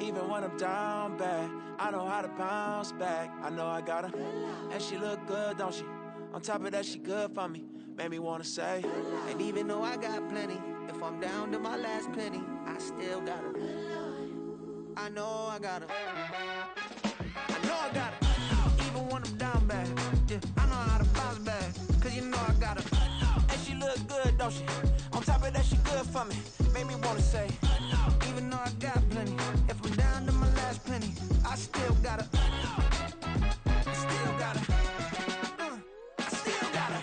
Even when I'm down bad, I know how to bounce back. I know I got her, and she look good, don't she? On top of that, she good for me. Made me wanna say, and even though I got plenty, if I'm down to my last penny, I still got her. I know I got her. I know I got her. Even when I'm down bad, yeah, I know how to bounce back. Cause you know I got her. And she look good, don't she? On top of that, she good for me. Made me wanna say, even though I got plenty, if I'm down to my last penny, I still got her. I still got her. I still got her.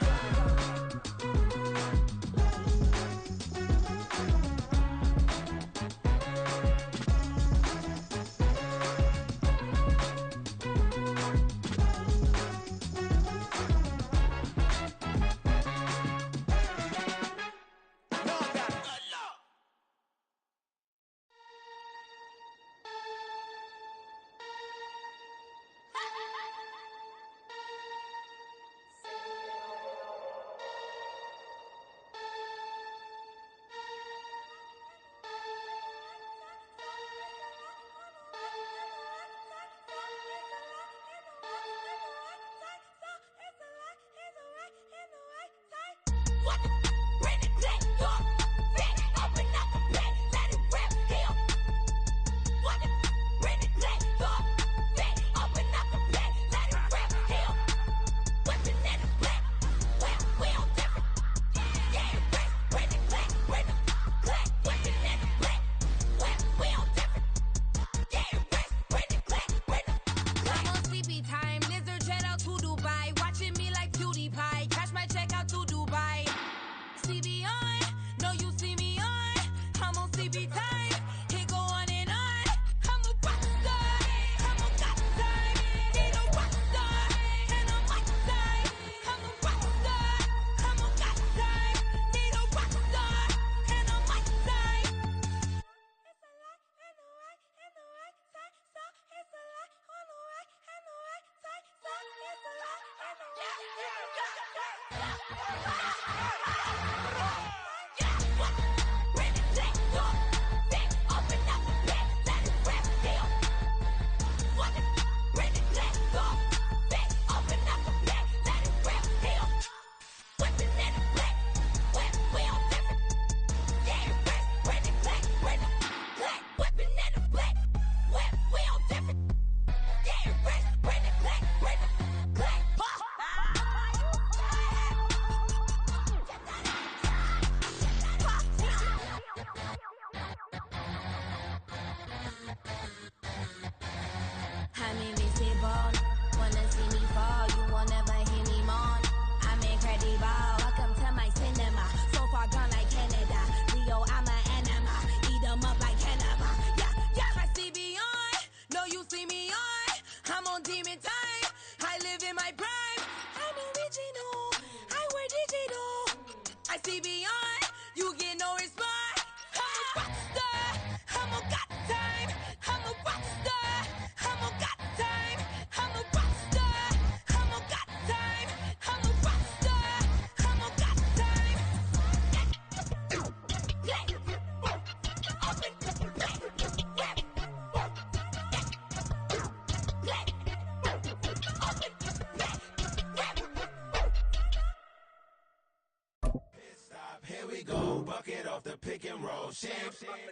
Bucket off the pick and roll. Shit,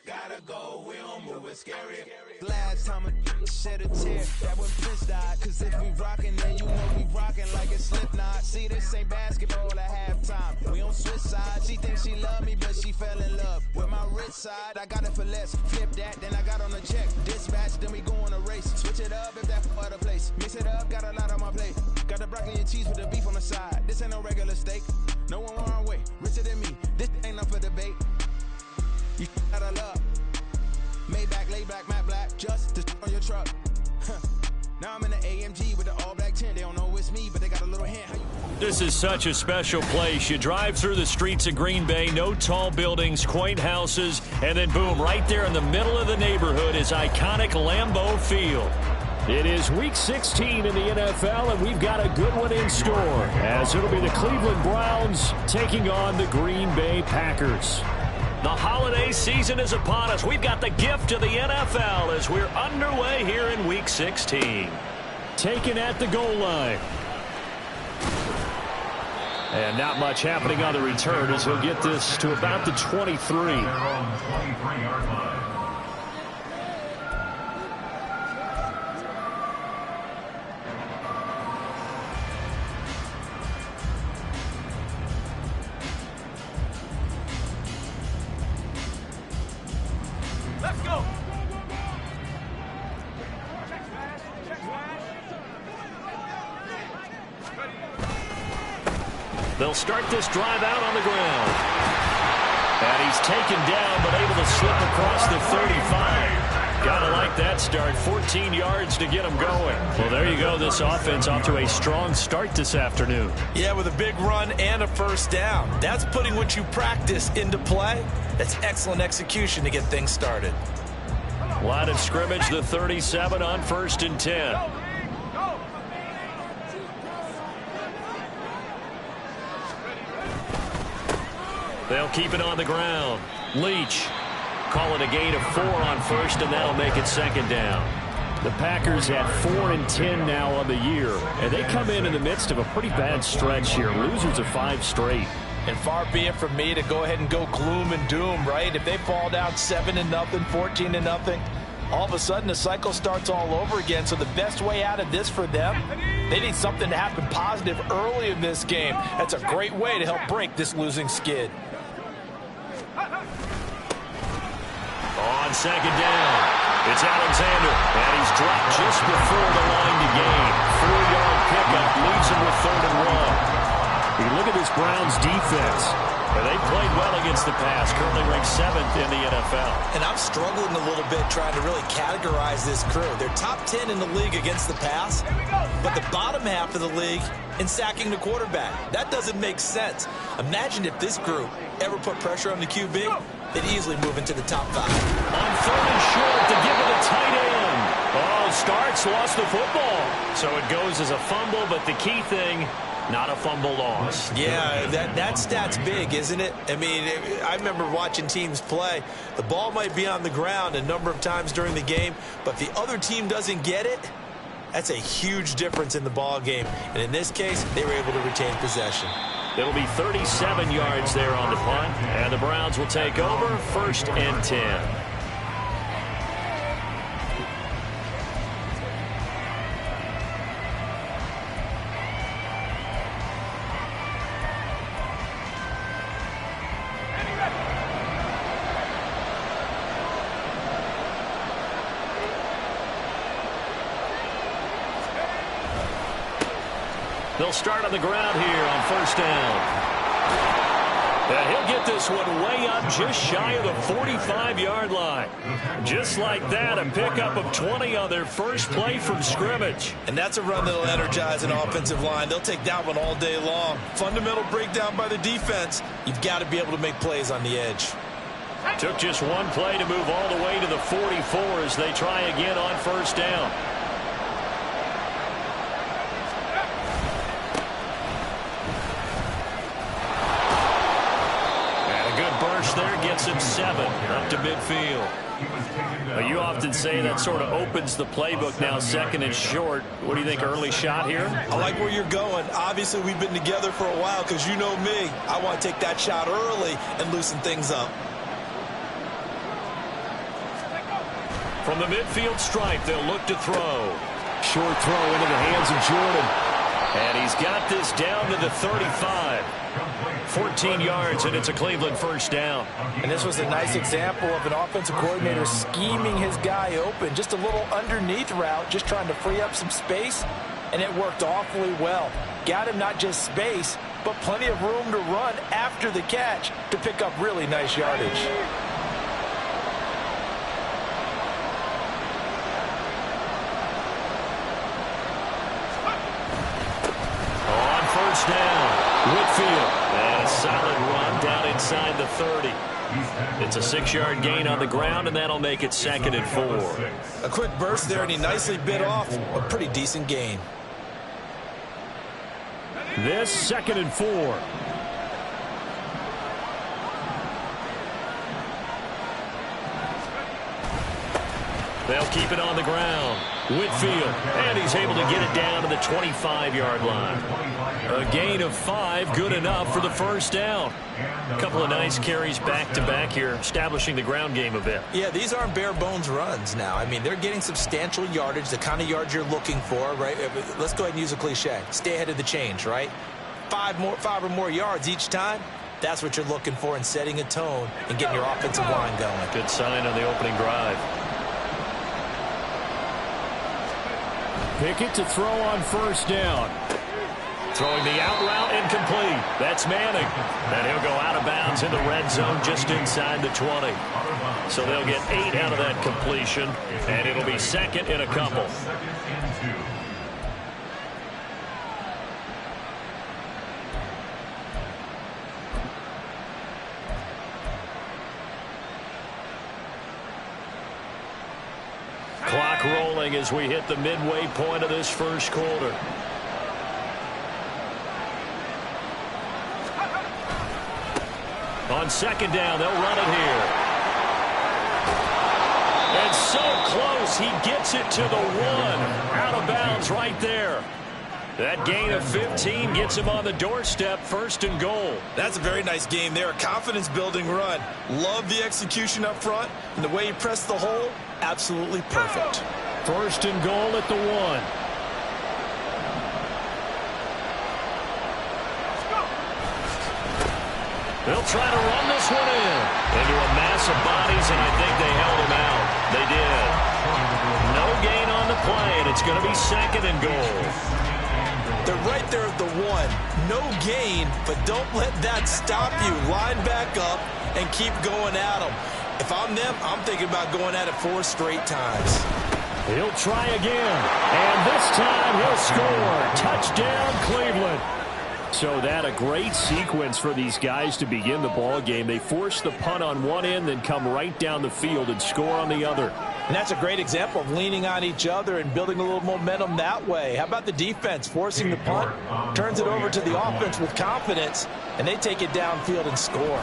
gotta go, we don't move it scary. Last time a shed a tear, that when Prince died. Cause if we rockin', then you know we rockin' like it's Slipknot. See, this ain't basketball at halftime. We on switch side. She thinks she love me, but she fell in love with my rich side. I got it for less. Flip that, then I got on a check. Dispatch, then we go on a race. Switch it up if that for other place. Mix it up, got a lot on my plate. Got the broccoli and cheese with the beef on the side. This ain't no regular steak. No one wrong way, richer than me. This ain't up for debate. You got a love. Maybach, laid back, matte black, just to on your truck. Now I'm in the AMG with the all black tint. They don't know it's me, but they got a little hint. This is such a special place. You drive through the streets of Green Bay, no tall buildings, quaint houses, and then boom, right there in the middle of the neighborhood is iconic Lambeau Field. It is Week 16 in the NFL, and we've got a good one in store, as it'll be the Cleveland Browns taking on the Green Bay Packers. The holiday season is upon us. We've got the gift of the NFL as we're underway here in Week 16. Taken at the goal line. And not much happening on the return as he'll get this to about the 23. Let's go. They'll start this drive out on the ground. And he's taken down, but able to slip across the 35. Gotta like that start. 14 yards to get him going. Well, there you go. This offense off to a strong start this afternoon. Yeah, with a big run and a first down. That's putting what you practice into play. That's excellent execution to get things started. Line of scrimmage, the 37 on 1st and 10. They'll keep it on the ground. Leach calling a gain of 4 on 1st, and that'll make it 2nd down. The Packers at 4 and 10 now on the year, and they come in the midst of a pretty bad stretch here. Losers of 5 straight. And far be it from me to go ahead and go gloom and doom, right? If they fall down 7-0, 14-0, all of a sudden the cycle starts all over again. So the best way out of this for them, they need something to happen positive early in this game. That's a great way to help break this losing skid. On 2nd down, it's Alexander, and he's dropped just before the line to gain. 4-yard pickup leaves him with 3rd and 1. You look at this Browns defense. They played well against the pass, currently ranked 7th in the NFL. And I'm struggling a little bit trying to really categorize this crew. They're top 10 in the league against the pass, but the bottom half of the league in sacking the quarterback. That doesn't make sense. Imagine if this group ever put pressure on the QB, they'd easily move into the top 5. On 3rd and short to give it a tight end. Oh, Starks lost the football. So it goes as a fumble, but the key thing, not a fumble loss. Yeah, that stat's big, isn't it? I mean, I remember watching teams play. The ball might be on the ground a number of times during the game, but if the other team doesn't get it, that's a huge difference in the ball game. And in this case, they were able to retain possession. It'll be 37 yards there on the punt, and the Browns will take over 1st and 10. They'll start on the ground here on 1st down. And he'll get this one way up just shy of the 45-yard line. Just like that, a pickup of 20 on their first play from scrimmage. And that's a run that'll energize an offensive line. They'll take that one all day long. Fundamental breakdown by the defense. You've got to be able to make plays on the edge. Took just one play to move all the way to the 44 as they try again on 1st down. There gets him 7 up to midfield. You often say that sort of opens the playbook now, 2nd and short. What do you think, early shot here? I like where you're going. Obviously, we've been together for a while because you know me. I want to take that shot early and loosen things up. From the midfield stripe, they'll look to throw. Short throw into the hands of Jordan. And he's got this down to the 35. 14 yards, and it's a Cleveland 1st down. And this was a nice example of an offensive coordinator scheming his guy open. Just a little underneath route, just trying to free up some space, and it worked awfully well. Got him not just space, but plenty of room to run after the catch to pick up really nice yardage. On 1st down, Whitfield. And a solid run down inside the 30. It's a 6-yard gain on the ground, and that'll make it 2nd and 4. A quick burst there, and he nicely bit off a pretty decent gain. This 2nd and 4. They'll keep it on the ground. Whitfield, and he's able to get it down to the 25-yard line. A gain of 5, good enough for the first down. A couple of nice carries back-to-back here, establishing the ground game a bit. Yeah, these aren't bare-bones runs now. I mean, they're getting substantial yardage, the kind of yards you're looking for, right? Let's go ahead and use a cliche. Stay ahead of the change, right? 5 or more yards each time. That's what you're looking for in setting a tone and getting your offensive line going. Good sign on the opening drive. Pickett to throw on first down. Throwing the out route incomplete. That's Manning. And he'll go out of bounds in the red zone just inside the 20. So they'll get 8 out of that completion, and it'll be second in a couple. Clock rolling as we hit the midway point of this first quarter. On second down, they'll run it here. And so close, he gets it to the 1. Out of bounds right there. That gain of 15 gets him on the doorstep, first and goal. That's a very nice game there. A confidence-building run. Love the execution up front. And the way he pressed the hole, absolutely perfect. First and goal at the 1. They'll try to run this one in. Into a mass of bodies, and I think they held him out. They did. No gain on the play, and it's going to be second and goal. They're right there at the 1. No gain, but don't let that stop you. Line back up and keep going at them. If I'm them, I'm thinking about going at it 4 straight times. He'll try again, and this time he'll score. Touchdown, Cleveland. So that a great sequence for these guys to begin the ball game. They force the punt on one end, then come right down the field and score on the other. And that's a great example of leaning on each other and building a little momentum that way. How about the defense forcing the punt, turns it over to the offense with confidence, and they take it downfield and score.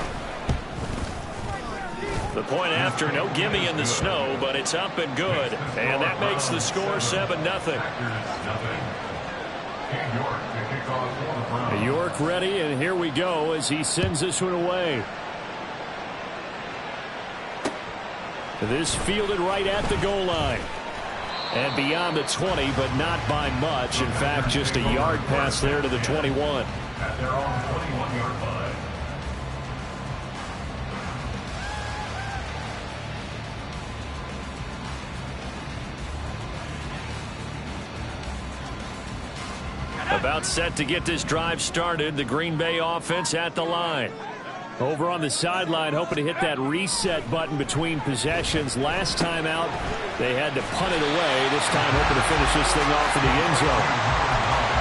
The point after, no gimme in the snow, but it's up and good. And that makes the score 7-0. York ready, and here we go as he sends this one away. This fielded right at the goal line. And beyond the 20, but not by much. In fact, just a yard pass there to the 21. At their own 21-yard line. About set to get this drive started. The Green Bay offense at the line. Over on the sideline, hoping to hit that reset button between possessions. Last time out, they had to punt it away. This time, hoping to finish this thing off in the end zone.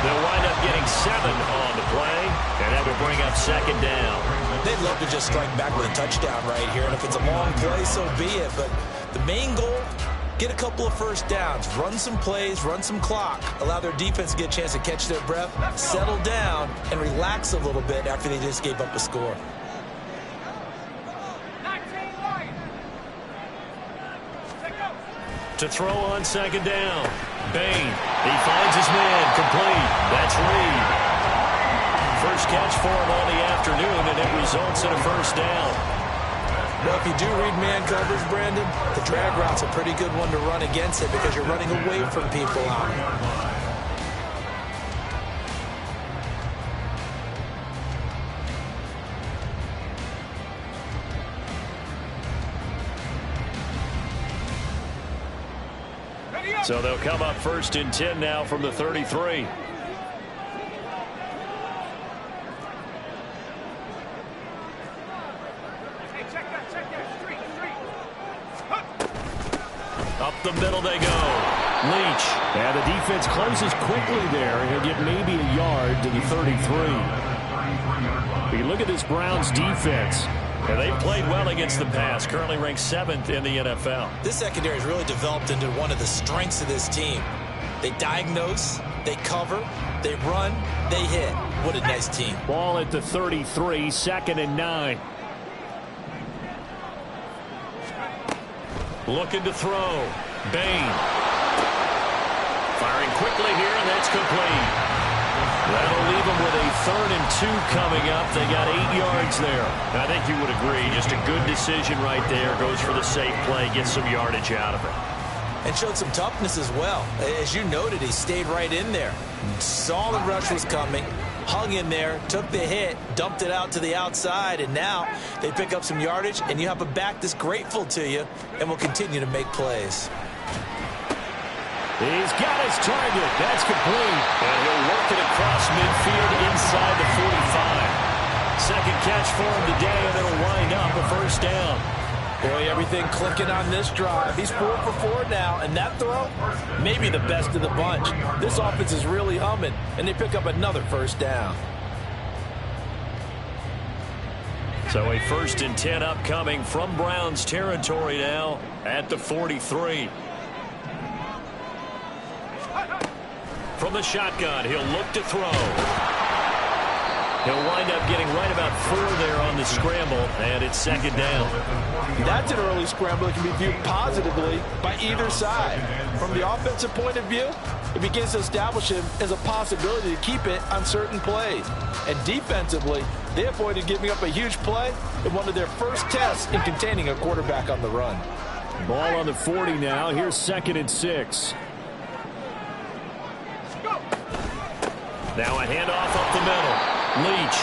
They'll wind up getting 7 on the play, and that will bring up second down. They'd love to just strike back with a touchdown right here, and if it's a long play, so be it. But the main goal, get a couple of first downs, run some plays, run some clock, allow their defense to get a chance to catch their breath, settle down, and relax a little bit after they just gave up a score. To throw on second down. Bain. He finds his man. Complete. That's Reed. First catch for him all the afternoon, and it results in a first down. Well, if you do read man coverage, Brandon, the drag route's a pretty good one to run against it because you're running away from people out. So they'll come up first and 10 now from the 33. Up the middle they go. Leach. And the defense closes quickly there. He'll get maybe a yard to the 33. You look at this Browns defense. And they've played well against the pass, currently ranked 7th in the NFL. This secondary has really developed into one of the strengths of this team. They diagnose, they cover, they run, they hit. What a nice team. Ball at the 33, 2nd and 9. Looking to throw. Bain. Firing quickly here, and that's complete. That'll leave them with a 3rd and 2 coming up. They got 8 yards there. I think you would agree. Just a good decision right there. Goes for the safe play, gets some yardage out of it. And showed some toughness as well. As you noted, he stayed right in there. Saw the rush was coming, hung in there, took the hit, dumped it out to the outside, and now they pick up some yardage, and you have a back that's grateful to you and will continue to make plays. He's got his target. That's complete. And he'll work it across midfield inside the 45. Second catch for him today, and it'll wind up a 1st down. Boy, everything clicking on this drive. He's 4 for 4 now, and that throw, maybe the best of the bunch. This offense is really humming, and they pick up another 1st down. So a 1st and 10 upcoming from Browns territory now at the 43. From the shotgun, he'll look to throw. He'll wind up getting right about 4 there on the scramble, and it's 2nd down. That's an early scramble that can be viewed positively by either side. From the offensive point of view, it begins to establish him as a possibility to keep it on certain plays. And defensively, they avoided giving up a huge play in one of their first tests in containing a quarterback on the run. Ball on the 40 now. Here's 2nd and 6. Now a handoff up the middle. Leach.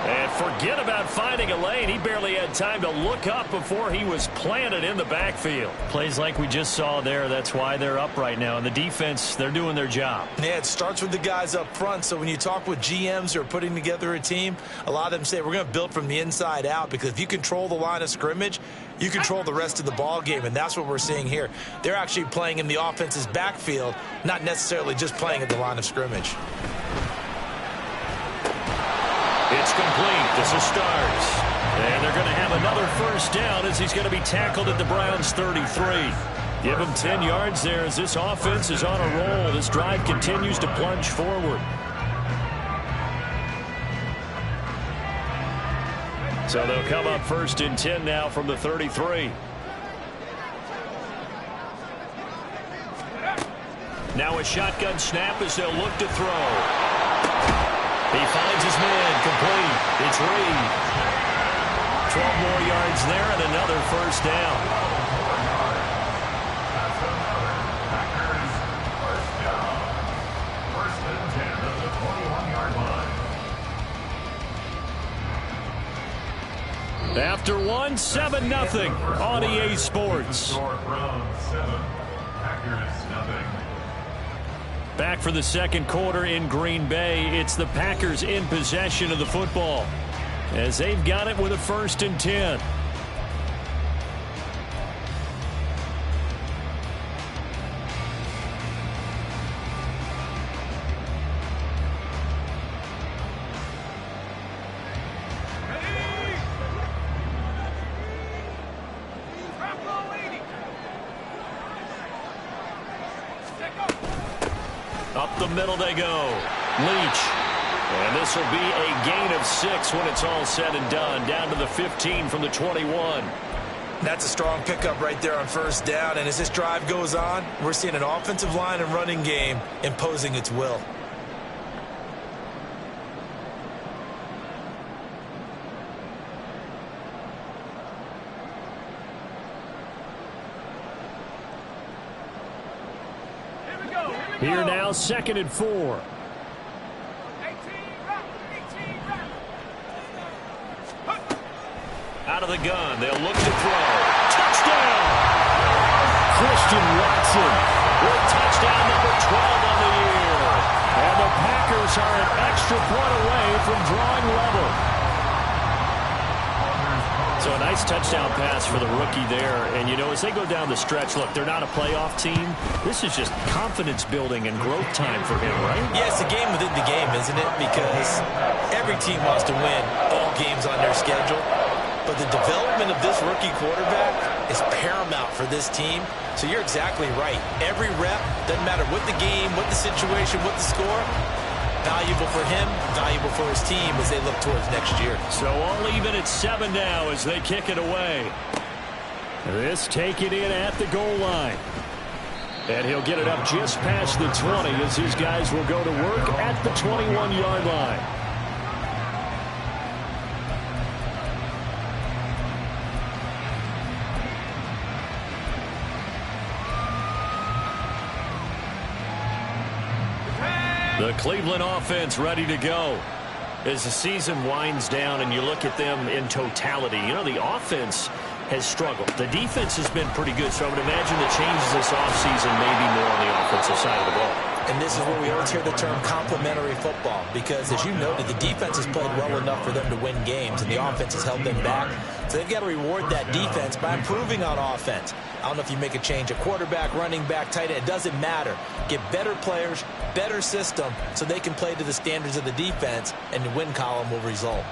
And forget about finding a lane. He barely had time to look up before he was planted in the backfield. Plays like we just saw there. That's why they're up right now. And the defense, they're doing their job. Yeah, it starts with the guys up front. So when you talk with GMs who are putting together a team, a lot of them say we're going to build from the inside out, because if you control the line of scrimmage, you control the rest of the ball game, and that's what we're seeing here. They're actually playing in the offense's backfield, not necessarily just playing at the line of scrimmage. It's complete. This is Starks. And they're going to have another 1st down as he's going to be tackled at the Browns' 33. Give him 10 yards there as this offense is on a roll. This drive continues to plunge forward. So they'll come up 1st and 10 now from the 33. Now a shotgun snap as they'll look to throw. He finds his man, complete. It's Reed. 12 more yards there and another 1st down. First and 10 at the 21-yard line. After one, 7-0 on EA Sports. Browns 7, Packers nothing. Back for the 2nd quarter in Green Bay. It's the Packers in possession of the football as they've got it with a 1st and 10. Up the middle they go. Leach. And this will be a gain of 6 when it's all said and done. Down to the 15 from the 21. That's a strong pickup right there on 1st down. And as this drive goes on, we're seeing an offensive line and running game imposing its will. Here now, 2nd and 4. Out of the gun, they'll look to throw. Touchdown! Christian Watson with touchdown number 12 on the year. And the Packers are an extra point away from drawing level. So a nice touchdown pass for the rookie there. And, you know, as they go down the stretch, look, they're not a playoff team. This is just confidence building and growth time for him, right? Yeah, it's a game within the game, isn't it? Because every team wants to win all games on their schedule. But the development of this rookie quarterback is paramount for this team. So you're exactly right. Every rep, doesn't matter what the game, what the situation, what the score, valuable for him, valuable for his team as they look towards next year. So all even at 7 now as they kick it away. This taken in at the goal line. And he'll get it up just past the 20 as his guys will go to work at the 21-yard line. The Cleveland offense ready to go. As the season winds down and you look at them in totality, you know, the offense has struggled. The defense has been pretty good, so I would imagine the changes this offseason may be more on the offensive side of the ball. And this is where we always hear the term complementary football, because as you noted, the defense has played well enough for them to win games, and the offense has held them back. So they've got to reward that defense by improving on offense. I don't know if you make a change, a quarterback, running back, tight end, it doesn't matter. Get better players, better system, so they can play to the standards of the defense, and the win column will result.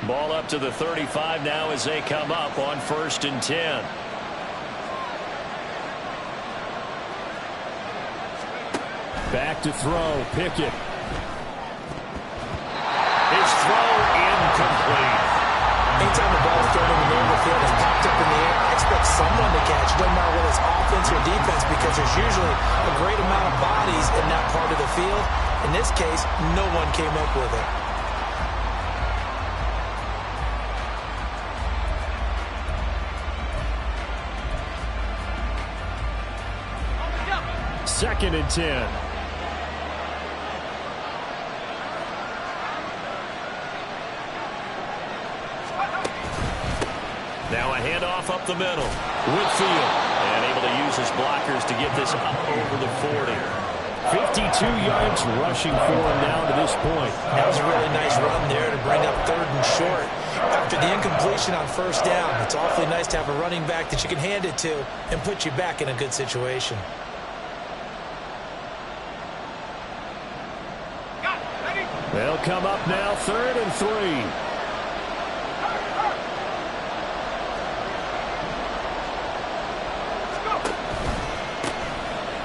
Ball up to the 35 now as they come up on 1st and 10. Back to throw, Pickett. His throw incomplete. Anytime the ball is thrown in the middle of the field, it's popped up in the air, expect someone to catch. It doesn't matter whether it's offense or defense, because there's usually a great amount of bodies in that part of the field. In this case, no one came up with it. 2nd and 10. Now a handoff up the middle. Whitfield, and able to use his blockers to get this up over the 40. 52 yards rushing for him down to this point. That was a really nice run there to bring up 3rd and short. After the incompletion on 1st down, it's awfully nice to have a running back that you can hand it to and put you back in a good situation. They'll come up now, 3rd and 3.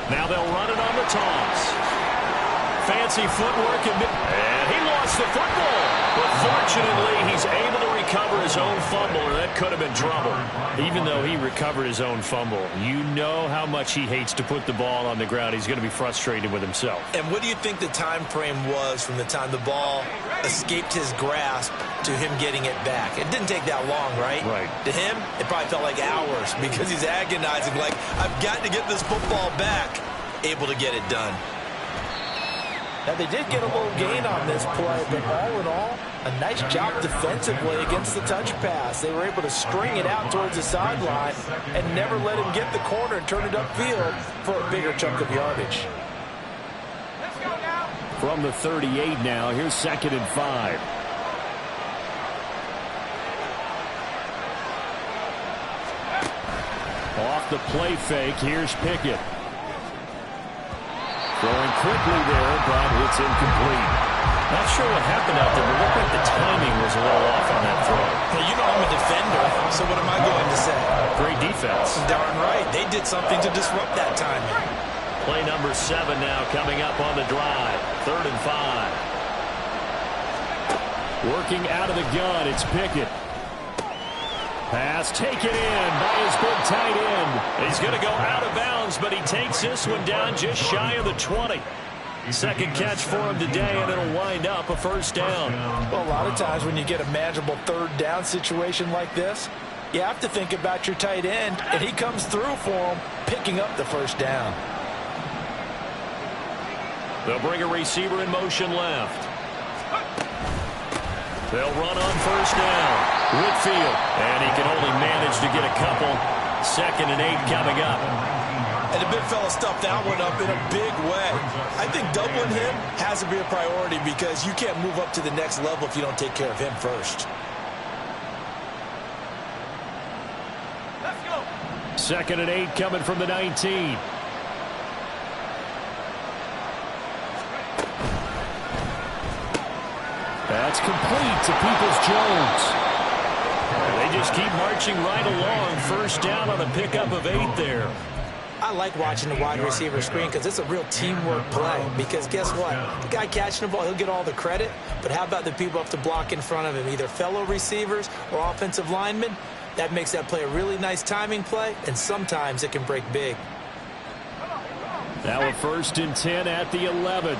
Now they'll run it on the toss. Fancy footwork, and he lost the football. But fortunately, he's able to recover his own fumble, or that could have been trouble. Even though he recovered his own fumble, you know how much he hates to put the ball on the ground. He's going to be frustrated with himself. And what do you think the time frame was from the time the ball escaped his grasp to him getting it back? It didn't take that long, right? Right. To him, it probably felt like hours, because he's agonizing, like, I've got to get this football back. Able to get it done. Now, they did get a little gain on this play, but all in all, a nice job defensively against the touch pass. They were able to string it out towards the sideline and never let him get the corner and turn it upfield for a bigger chunk of yardage. From the 38 now, here's 2nd and 5. Off the play fake, here's Pickett. Throwing quickly there, but it's incomplete. Not sure what happened out there, but it looked like the timing was a little off on that throw. Well, you know I'm a defender, so what am I going to say? Great defense. Darn right. They did something to disrupt that timing. Play number 7 now coming up on the drive. 3rd and 5. Working out of the gun, it's Pickett. Pass taken in by his big tight end. He's going to go out of bounds, but he takes this one down just shy of the 20. Second catch for him today, and it'll wind up a 1st down. Well, a lot of times when you get a manageable 3rd down situation like this, you have to think about your tight end, and he comes through for him, picking up the 1st down. They'll bring a receiver in motion left. They'll run on 1st down. Whitfield, and he can only manage to get a couple. 2nd and 8 coming up. And the big fella stuffed that one up in a big way. I think doubling him has to be a priority, because you can't move up to the next level if you don't take care of him first. Let's go. 2nd and 8 coming from the 19. That's complete to Peoples-Jones. They just keep marching right along. 1st down on a pickup of 8 there. I like watching the wide receiver screen because it's a real teamwork play. Because guess what? The guy catching the ball, he'll get all the credit. But how about the people up to block in front of him, either fellow receivers or offensive linemen? That makes that play a really nice timing play, and sometimes it can break big. Now a 1st and 10 at the 11.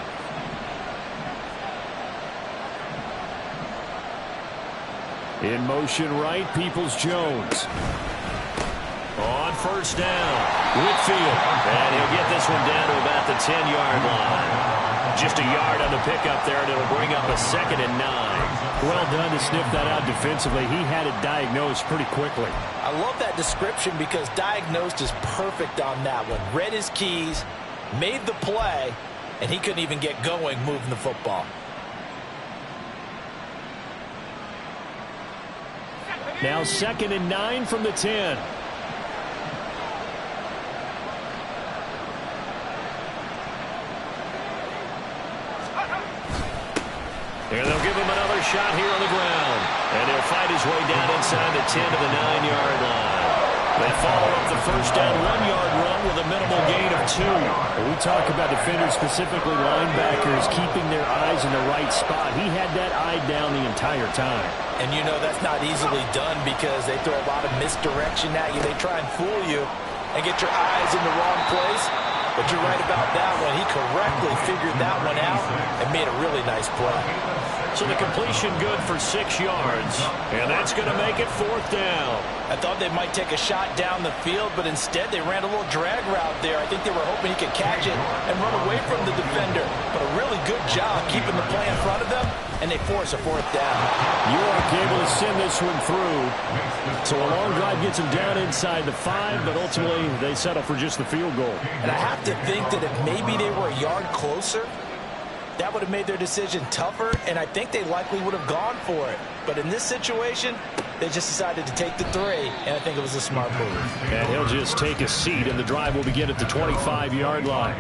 In motion right, Peoples-Jones. On 1st down, Whitfield. And he'll get this one down to about the 10-yard line. Just a yard on the pickup there, and it'll bring up a 2nd and 9. Well done to sniff that out defensively. He had it diagnosed pretty quickly. I love that description because diagnosed is perfect on that one. Read his keys, made the play, and he couldn't even get going moving the football. Now 2nd and 9 from the 10. And they'll give him another shot here on the ground. And he'll fight his way down inside the 10 to the 9-yard line. They follow up the 1st down 1-yard run with a minimal gain of 2. We talk about defenders, specifically linebackers, keeping their eyes in the right spot. He had that eye down the entire time. And you know that's not easily done because they throw a lot of misdirection at you. They try and fool you and get your eyes in the wrong place. But you're right about that one. He correctly figured that one out and made a really nice play. So the completion good for 6 yards. And that's going to make it 4th down. I thought they might take a shot down the field, but instead they ran a little drag route there. I think they were hoping he could catch it and run away from the defender. But a really good job keeping the play in front of them, and they force a 4th down. York able to send this one through. So a long drive gets them down inside the 5, but ultimately they settle for just the field goal. And I have to think that if maybe they were a yard closer, that would have made their decision tougher, and I think they likely would have gone for it. But in this situation, they just decided to take the 3, and I think it was a smart move. And he'll just take a seat, and the drive will begin at the 25-yard line.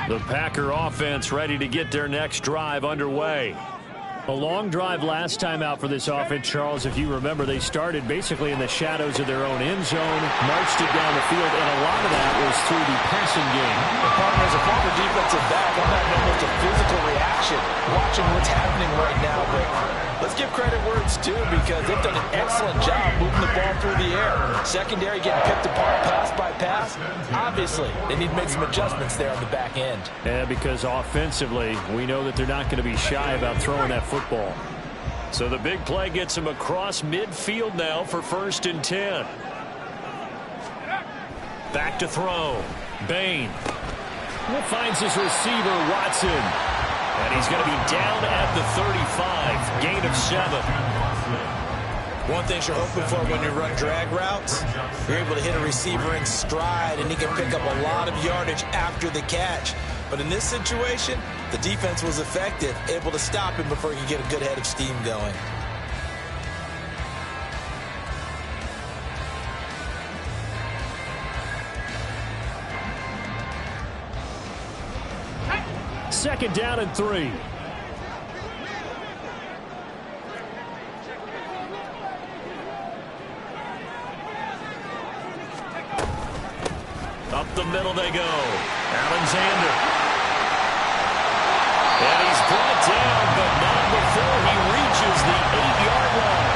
The Packer offense ready to get their next drive underway. A long drive last time out for this offense, Charles. If you remember, they started basically in the shadows of their own end zone, marched it down the field, and a lot of that was through the passing game. The partner, as a former defensive back, I'm having almost a physical reaction watching what's happening right now. But let's give credit where it's due because they've done an excellent job moving the ball through the air. Secondary getting picked apart pass by pass. Obviously, they need to make some adjustments there on the back end. Yeah, because offensively, we know that they're not going to be shy about throwing that football. So the big play gets him across midfield now for 1st and 10. Back to throw. Bain finds his receiver, Watson. And he's going to be down at the 35. Gain of 7. One thing you're hoping for when you run drag routes, you're able to hit a receiver in stride, and he can pick up a lot of yardage after the catch. But in this situation, the defense was effective, able to stop him before he could get a good head of steam going. Second down and 3. Up the middle they go. Alexander. And he's brought down, but not before he reaches the 8-yard line.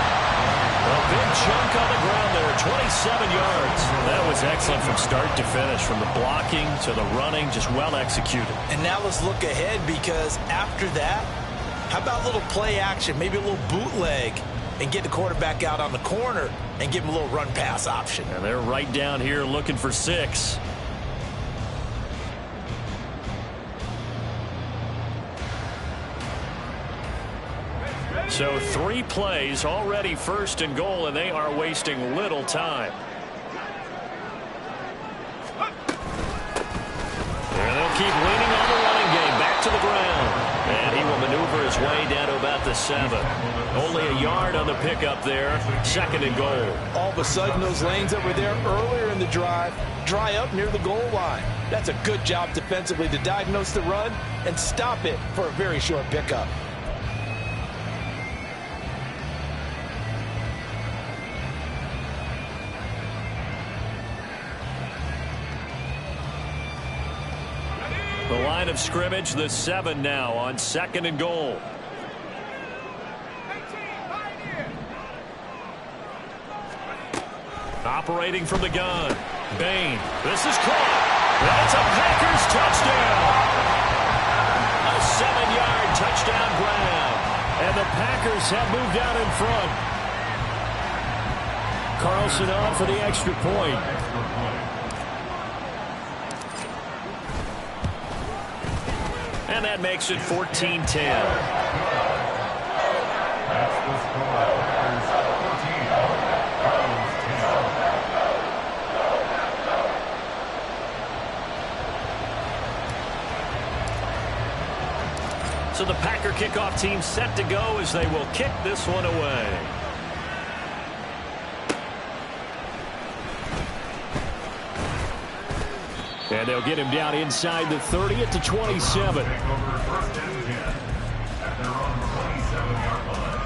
A big chunk on the ground there, 27 yards. That was excellent from start to finish, from the blocking to the running, just well executed. And now let's look ahead because after that, how about a little play action, maybe a little bootleg, and get the quarterback out on the corner and give him a little run pass option. And they're right down here looking for 6. So 3 plays, already 1st and goal, and they are wasting little time. And they'll keep leaning on the running game. Back to the ground. And he will maneuver his way down to about the the 7. Only a yard on the pickup there. 2nd and goal. All of a sudden, those lanes that were there earlier in the drive dry up near the goal line. That's a good job defensively to diagnose the run and stop it for a very short pickup. The line of scrimmage, the 7 now on 2nd and goal. Operating from the gun. Bain. This is caught. That's a Packers touchdown. A 7-yard touchdown grab. And the Packers have moved out in front. Carlson on for the extra point. And that makes it 14-10. That's the score. Packers 14, Browns 10. So the Packer kickoff team set to go as they will kick this one away. And they'll get him down inside the 30 at the 27. Take over 1st and 10 at their own 27-yard line.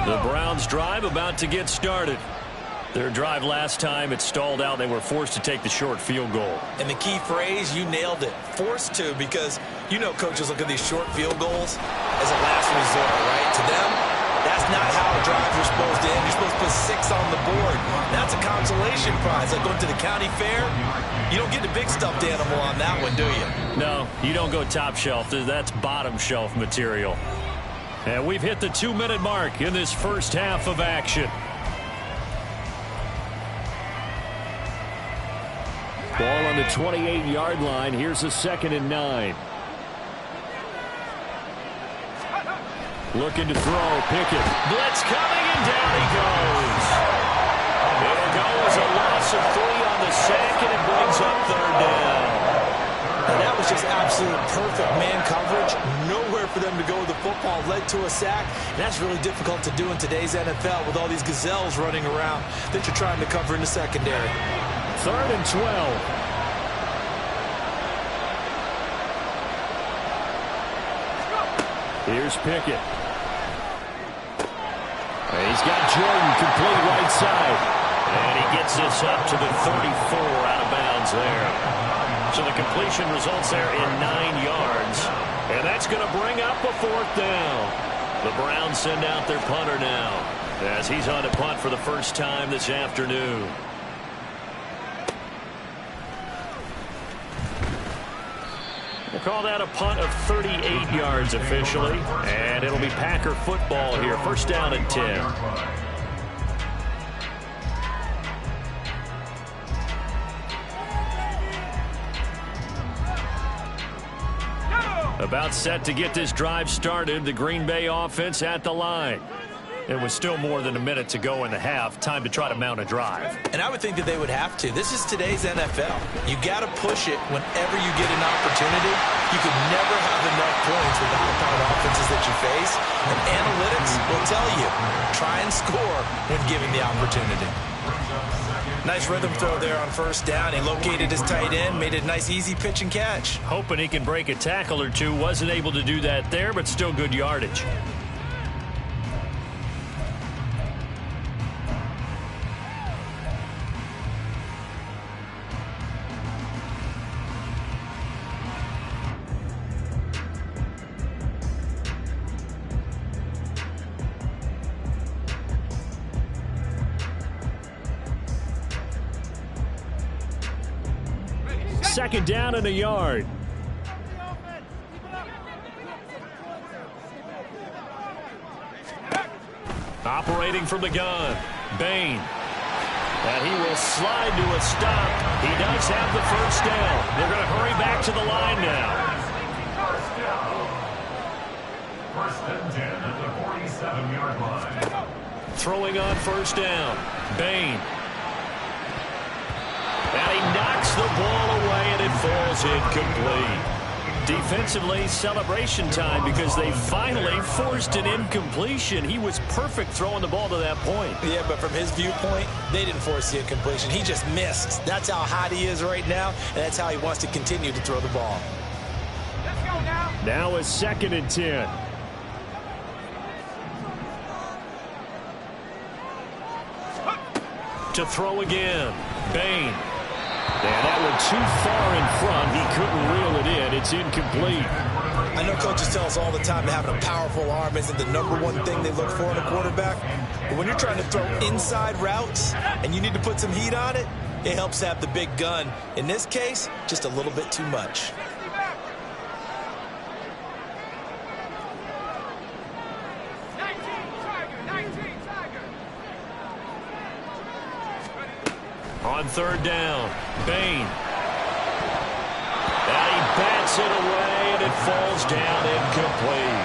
The Browns drive about to get started. Their drive last time, it stalled out. They were forced to take the short field goal. And the key phrase, you nailed it. Forced to, because you know coaches look at these short field goals as a last resort, right? To them, that's not how drives are supposed to end. You're supposed to put 6 on the board. That's a consolation prize. Like going to the county fair, you don't get the big stuffed animal on that one, do you? No, you don't go top shelf. That's bottom shelf material. And we've hit the 2-minute mark in this first half of action. Ball on the 28-yard line. Here's a 2nd and 9. Looking to throw. Pickett. Blitz coming, and down he goes. There goes a loss of 3 on the sack, and it brings up 3rd down. And that was just absolute perfect man coverage. Nowhere for them to go with the football. Led to a sack. And that's really difficult to do in today's NFL with all these gazelles running around that you're trying to cover in the secondary. 3rd and 12. Here's Pickett. He's got Jordan complete right side. And he gets this up to the 34 out of bounds there. So the completion results there in 9 yards. And that's going to bring up a 4th down. The Browns send out their punter now as he's on to punt for the first time this afternoon. We'll call that a punt of 38 yards officially. And it'll be Packer football here. 1st down and 10. About set to get this drive started. The Green Bay offense at the line. It was still more than a minute to go in the half. Time to try to mount a drive. And I would think that they would have to. This is today's NFL. You got to push it whenever you get an opportunity. You could never have enough points with the high-powered offenses that you face. And analytics will tell you, try and score when given the opportunity. Nice rhythm throw there on 1st down. He located his tight end, made it a nice easy pitch and catch. Hoping he can break a tackle or two. Wasn't able to do that there, but still good yardage. Second down and a yard. Operating from the gun. Bain. And he will slide to a stop. He does have the 1st down. They're going to hurry back to the line now. 1st and 10 at the 47-yard line. Throwing on 1st down. Bain. he knocks the ball away, and it falls incomplete. Defensively, celebration time because they finally forced an incompletion. He was perfect throwing the ball to that point. Yeah, but from his viewpoint, they didn't force the incompletion. He just missed. That's how hot he is right now, and that's how he wants to continue to throw the ball. Let's go now. Now a 2nd and 10. To throw again. Bain. And that one too far in front. He couldn't reel it in. It's incomplete. I know coaches tell us all the time that having a powerful arm isn't the #1 thing they look for in a quarterback. But when you're trying to throw inside routes and you need to put some heat on it, it helps to have the big gun. In this case, just a little bit too much. On 3rd down, Bain. And he bats it away, and it falls down incomplete.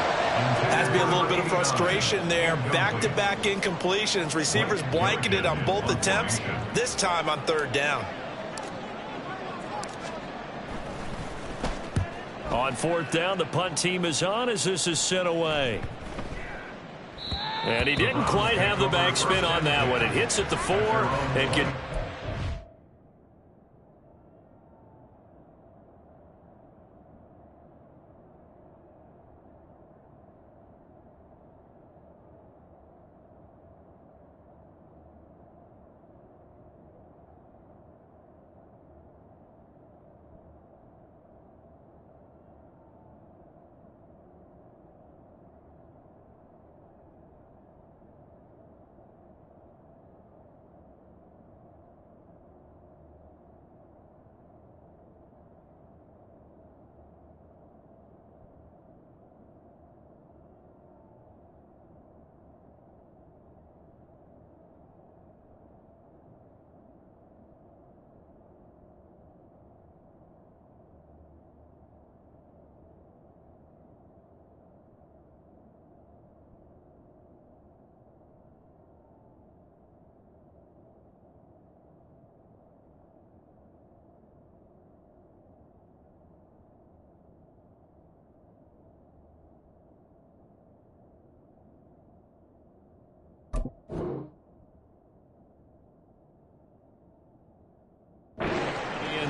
Has to be a little bit of frustration there. Back-to-back incompletions. Receivers blanketed on both attempts, this time on 3rd down. On 4th down, the punt team is on as this is sent away. And he didn't quite have the backspin on that one. It hits at the 4 and can...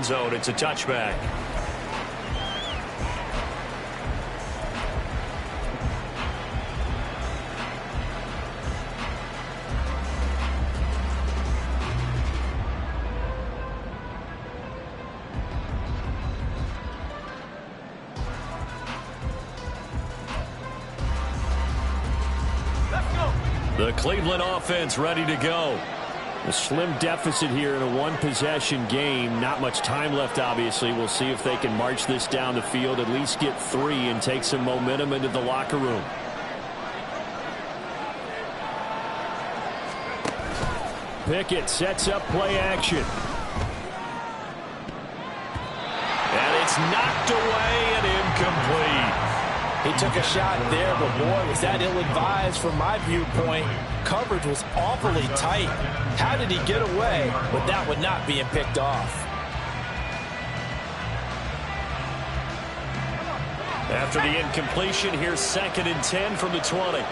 Zone. It's a touchback. The Cleveland offense ready to go. A slim deficit here in a one-possession game. Not much time left, obviously. We'll see if they can march this down the field, at least get 3 and take some momentum into the locker room. Pickett sets up play action. And it's knocked away and incomplete. He took a shot there, but boy, was that ill-advised from my viewpoint. Coverage was awfully tight. How did he get away with that one not being picked off? After the incompletion, here's 2nd and 10 from the 20.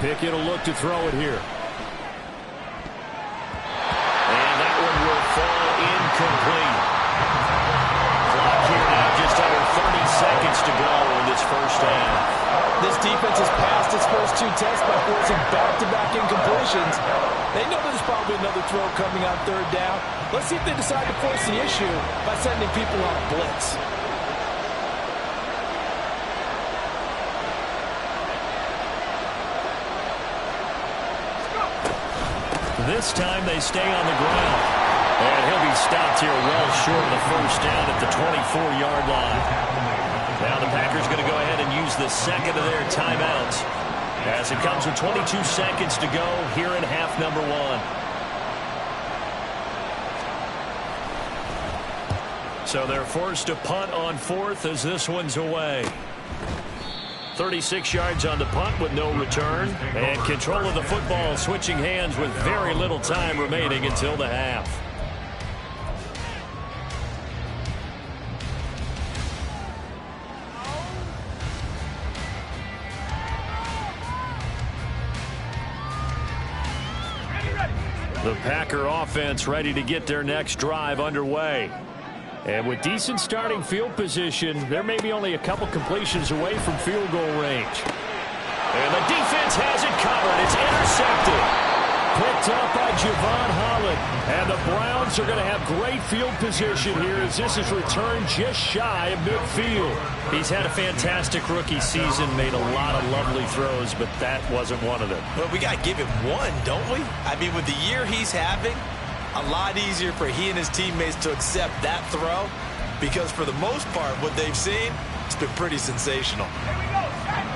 Pickett will look to throw it here. And that one will fall incomplete. Clock here now, just under 30 seconds to go in this first half. This defense has passed its first 2 tests by forcing back-to-back incompletions. They know there's probably another throw coming on 3rd down. Let's see if they decide to force the issue by sending people on a blitz. This time they stay on the ground. And he'll be stopped here well short of the first down at the 24-yard line. Now the Packers going to go ahead and use the second of their timeouts as it comes with 22 seconds to go here in half number 1. So they're forced to punt on 4th as this one's away. 36 yards on the punt with no return. And control of the football switching hands with very little time remaining until the half. The Packer offense ready to get their next drive underway. And with decent starting field position, there may be only a couple completions away from field goal range. And the defense has it covered. It's intercepted. Picked up by Javon Holland. And the Browns are going to have great field position here as this is returned just shy of midfield. He's had a fantastic rookie season, made a lot of lovely throws, but that wasn't one of them. Well, we got to give him one, don't we? I mean, with the year he's having, a lot easier for he and his teammates to accept that throw because for the most part, what they've seen, it's been pretty sensational.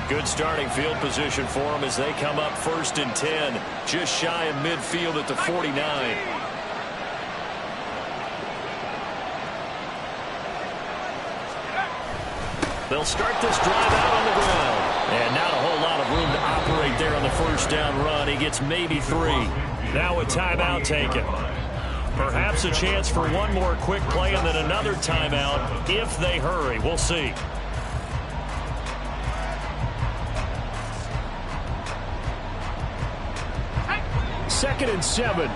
Good starting field position for them as they come up 1st and 10, just shy of midfield at the 49. They'll start this drive out on the ground. And not a whole lot of room to operate there on the first down run. He gets maybe 3. Now a timeout taken. Perhaps a chance for one more quick play and then another timeout if they hurry. We'll see. Second and 7.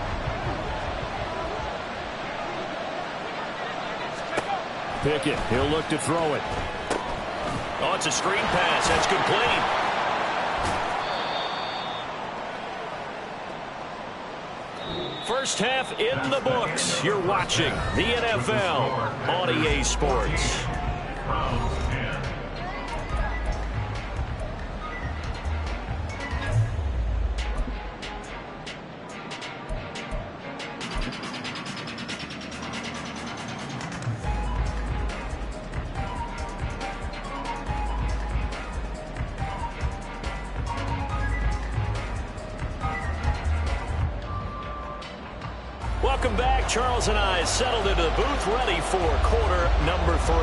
Pickett, he'll look to throw it. Oh, it's a screen pass. That's complete. First half in the books. You're watching the NFL on EA Sports. Welcome back. Charles and I settled into the booth, ready for quarter number 3.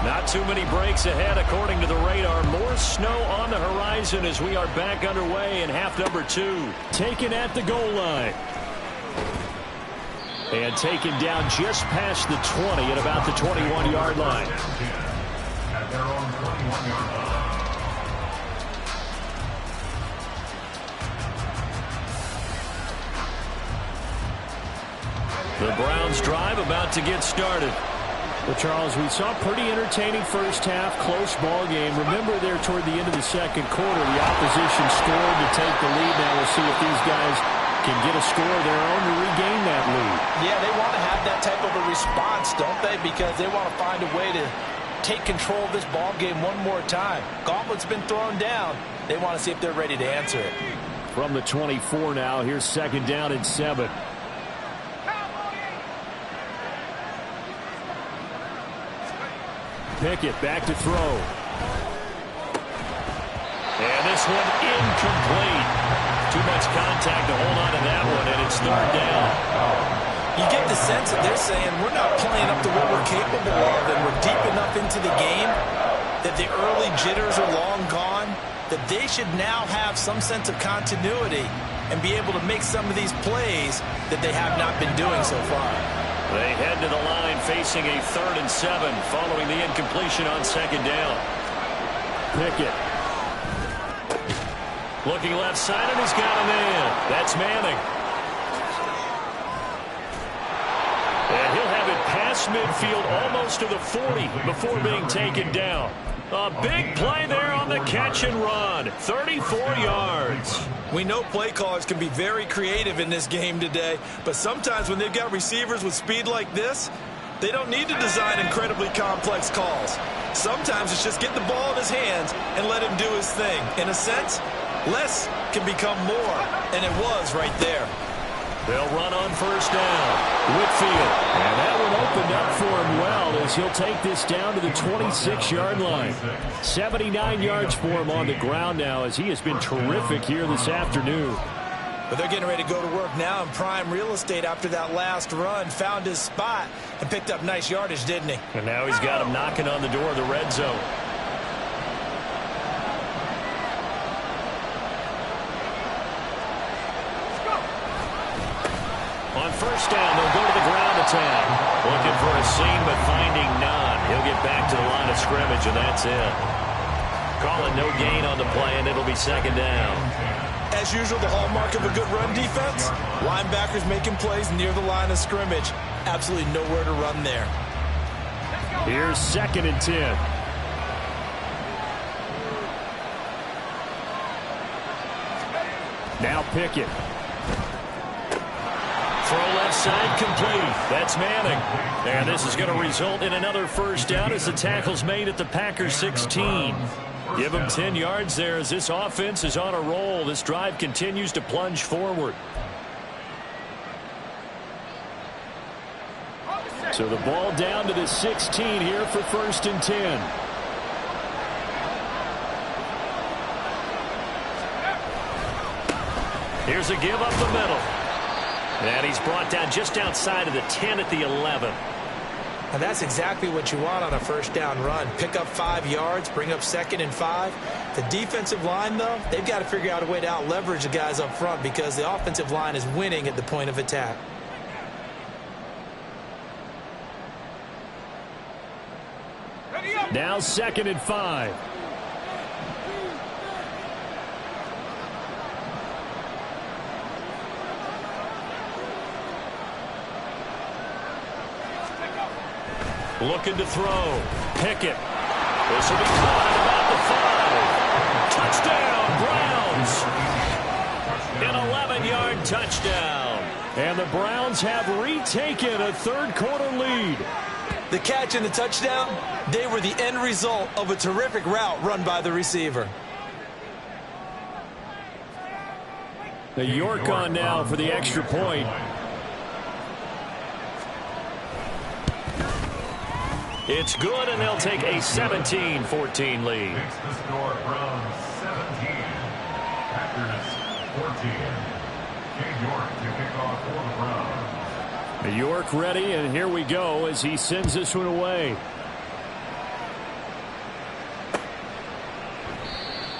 Not too many breaks ahead according to the radar. More snow on the horizon as we are back underway in half number 2. Taken at the goal line. And taken down just past the 20 at about the 21-yard line. At their own 21-yard line. The Browns drive about to get started. Well, Charles, we saw a pretty entertaining first half, close ball game. Remember there toward the end of the second quarter, the opposition scored to take the lead. Now we'll see if these guys can get a score of their own to regain that lead. Yeah, they want to have that type of a response, don't they? Because they want to find a way to take control of this ball game one more time. Gauntlet's been thrown down. They want to see if they're ready to answer it. From the 24 now, here's 2nd down and 7. Pickett back to throw. And this one incomplete. Too much contact to hold on to that one, and it's 3rd down. You get the sense that they're saying we're not playing up to what we're capable of, and we're deep enough into the game that the early jitters are long gone, that they should now have some sense of continuity and be able to make some of these plays that they have not been doing so far. They head to the line facing a 3rd and 7 following the incompletion on 2nd down. Pickett. Looking left side, and he's got a man. That's Manning. And he'll have it past midfield almost to the 40 before being taken down. A big play there on the catch and run. 34 yards. We know play callers can be very creative in this game today, but sometimes when they've got receivers with speed like this, they don't need to design incredibly complex calls. Sometimes it's just get the ball in his hands and let him do his thing. In a sense, less can become more, and it was right there. They'll run on 1st down. Whitfield. And that one opened up for him well as he'll take this down to the 26-yard line. 79 yards for him on the ground now as he has been terrific here this afternoon. But they're getting ready to go to work now in prime real estate after that last run. Found his spot and picked up nice yardage, didn't he? And now he's got him knocking on the door of the red zone. On first down, they'll go to the ground attack. Looking for a seam, but finding none. He'll get back to the line of scrimmage, and that's it. Calling no gain on the play, and it'll be second down. As usual, the hallmark of a good run defense, linebackers making plays near the line of scrimmage. Absolutely nowhere to run there. Here's 2nd and 10. Now Pickett. Throw left side complete. That's Manning. And this is going to result in another first down as the tackle's made at the Packers 16. Give them 10 yards there as this offense is on a roll. This drive continues to plunge forward. So the ball down to the 16 here for 1st and 10. Here's a give up the middle. And he's brought down just outside of the 10 at the 11. And that's exactly what you want on a first down run. Pick up 5 yards, bring up 2nd and 5. The defensive line, though, they've got to figure out a way to out-leverage the guys up front because the offensive line is winning at the point of attack. Now 2nd and 5. Looking to throw. Pickett. This will be caught at about the 5. Touchdown, Browns. An 11-yard touchdown. And the Browns have retaken a third-quarter lead. The catch and the touchdown, they were the end result of a terrific route run by the receiver. The York on now for the extra point. It's good, and they'll take a 17-14 lead. Makes the score Browns 17, Packers 14. King York to kick off for the Browns. The York ready, and here we go as he sends this one away.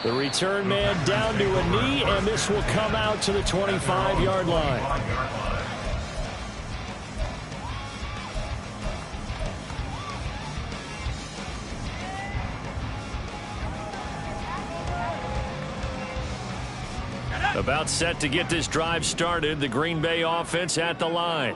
The return man down to a knee, and this will come out to the 25-yard line. About set to get this drive started, the Green Bay offense at the line.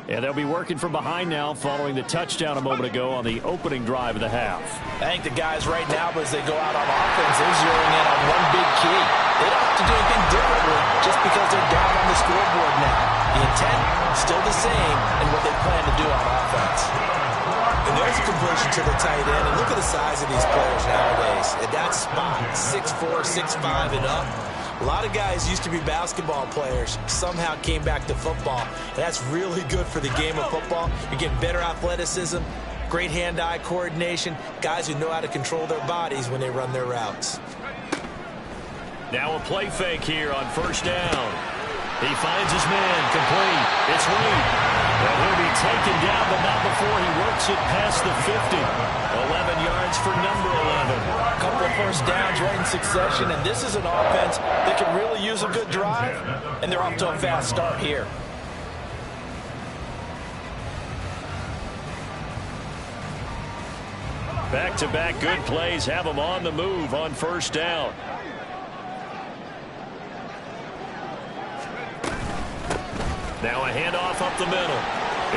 And they'll be working from behind now following the touchdown a moment ago on the opening drive of the half. I think the guys right now, as they go out on offense, they're zeroing in on one big key. They don't have to do anything differently just because they're down on the scoreboard now. The intent still the same in what they plan to do on offense. And there's a conversion to the tight end. And look at the size of these players nowadays. At that spot, 6'4", 6'5", and up. A lot of guys used to be basketball players, somehow came back to football. And that's really good for the game of football. You're getting better athleticism, great hand-eye coordination, guys who know how to control their bodies when they run their routes. Now a play fake here on first down. He finds his man, complete. It's Reed. And he'll be taken down, but not before he works it past the 50. 11 yards for number 11. A couple of first downs right in succession, and this is an offense that can really use a good drive, and they're off to a fast start here. Back-to-back good plays have them on the move on first down. Now a handoff up the middle.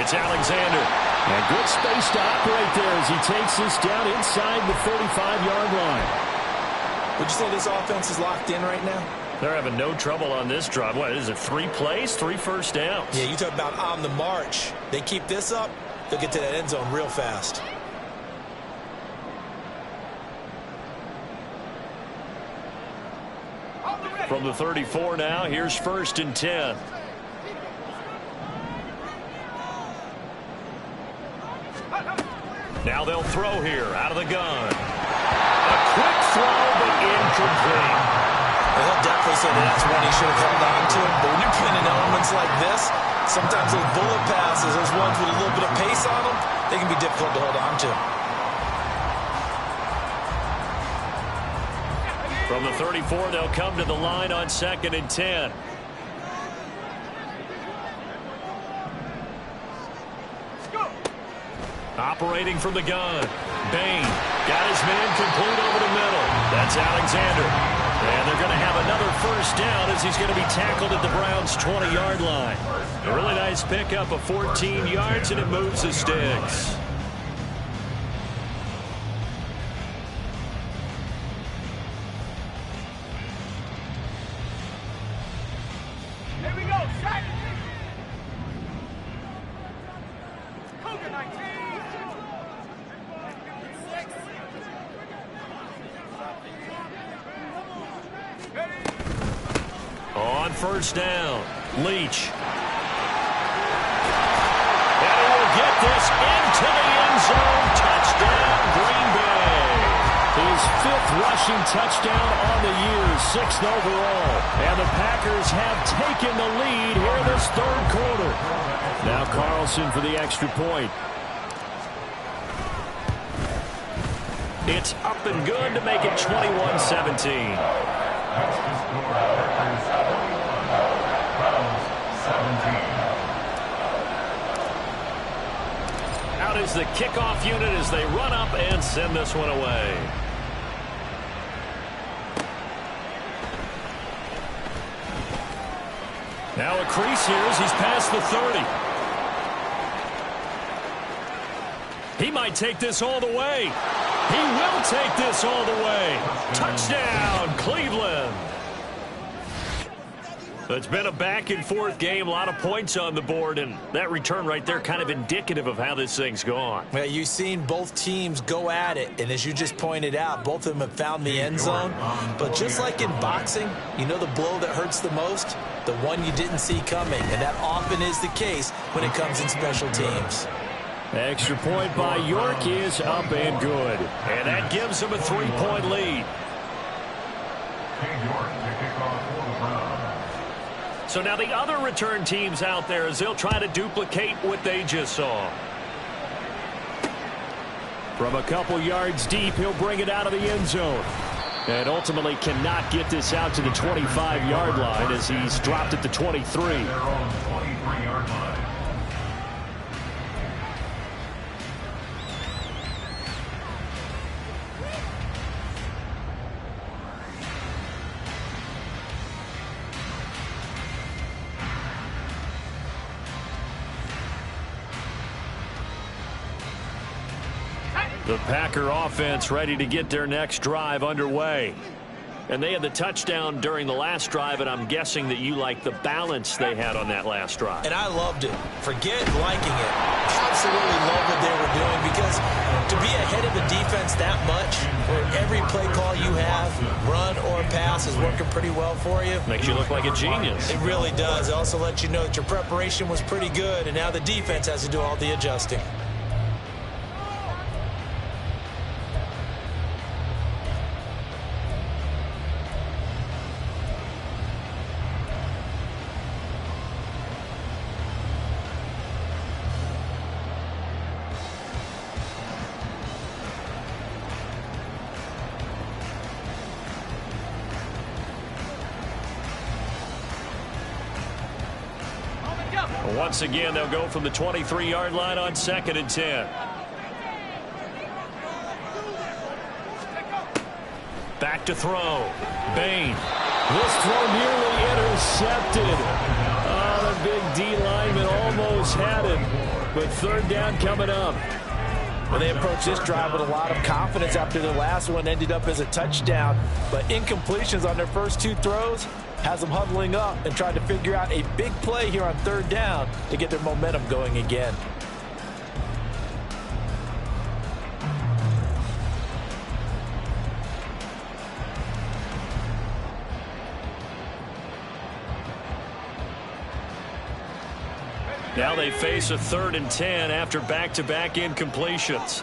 It's Alexander. And good space to operate there as he takes this down inside the 35-yard line. Would you say this offense is locked in right now? They're having no trouble on this drive. What is it, 3 plays, 3 first downs? Yeah, you talk about on the march. They keep this up, they'll get to that end zone real fast. From the 34 now, here's 1st and 10. Now they'll throw here out of the gun. A quick throw, but incomplete. He'll definitely say that that's one he should have held on to. But when you're playing in elements like this, sometimes those bullet passes, those ones with a little bit of pace on them, they can be difficult to hold on to. From the 34, they'll come to the line on 2nd and 10. Operating from the gun. Bain got his man complete over the middle. That's Alexander. And they're going to have another first down as he's going to be tackled at the Browns' 20-yard line. A really nice pickup of 14 yards, and it moves the sticks. Here we go, shot. Cougar 19. On first down, Leach. And he will get this into the end zone. Touchdown, Green Bay. His 5th rushing touchdown on the year, 6th overall. And the Packers have taken the lead here in this 3rd quarter. Now Carlson for the extra point. It's up and good to make it 21-17. Out is the kickoff unit as they run up and send this one away. Now a crease here as he's past the 30. He might take this all the way. He will take this all the way. Touchdown, Cleveland. It's been a back-and-forth game, a lot of points on the board, and that return right there kind of indicative of how this thing's gone. Well, you've seen both teams go at it, and as you just pointed out, both of them have found the end zone. But just like in boxing, you know the blow that hurts the most? The one you didn't see coming, and that often is the case when it comes in special teams. Extra point by York is up and good. And that gives them a 3-point lead. So now the other return teams out there as they'll try to duplicate what they just saw. From a couple yards deep, he'll bring it out of the end zone. And ultimately cannot get this out to the 25-yard line as he's dropped at the 23. The Packer offense ready to get their next drive underway. And they had the touchdown during the last drive, and I'm guessing that you like the balance they had on that last drive. And I loved it. Forget liking it. Absolutely love what they were doing, because to be ahead of the defense that much, where every play call you have, run or pass, is working pretty well for you. Makes you look like a genius. It really does. It also lets you know that your preparation was pretty good, and now the defense has to do all the adjusting. Once again, they'll go from the 23-yard line on 2nd and 10. Back to throw. Bain. This throw nearly intercepted. Oh, the big D lineman almost had it. But 3rd down coming up. Well, they approached this drive with a lot of confidence after their last one ended up as a touchdown. But incompletions on their first 2 throws has them huddling up and trying to figure out a big play here on 3rd down to get their momentum going again. Now they face a 3rd and 10 after back-to-back incompletions.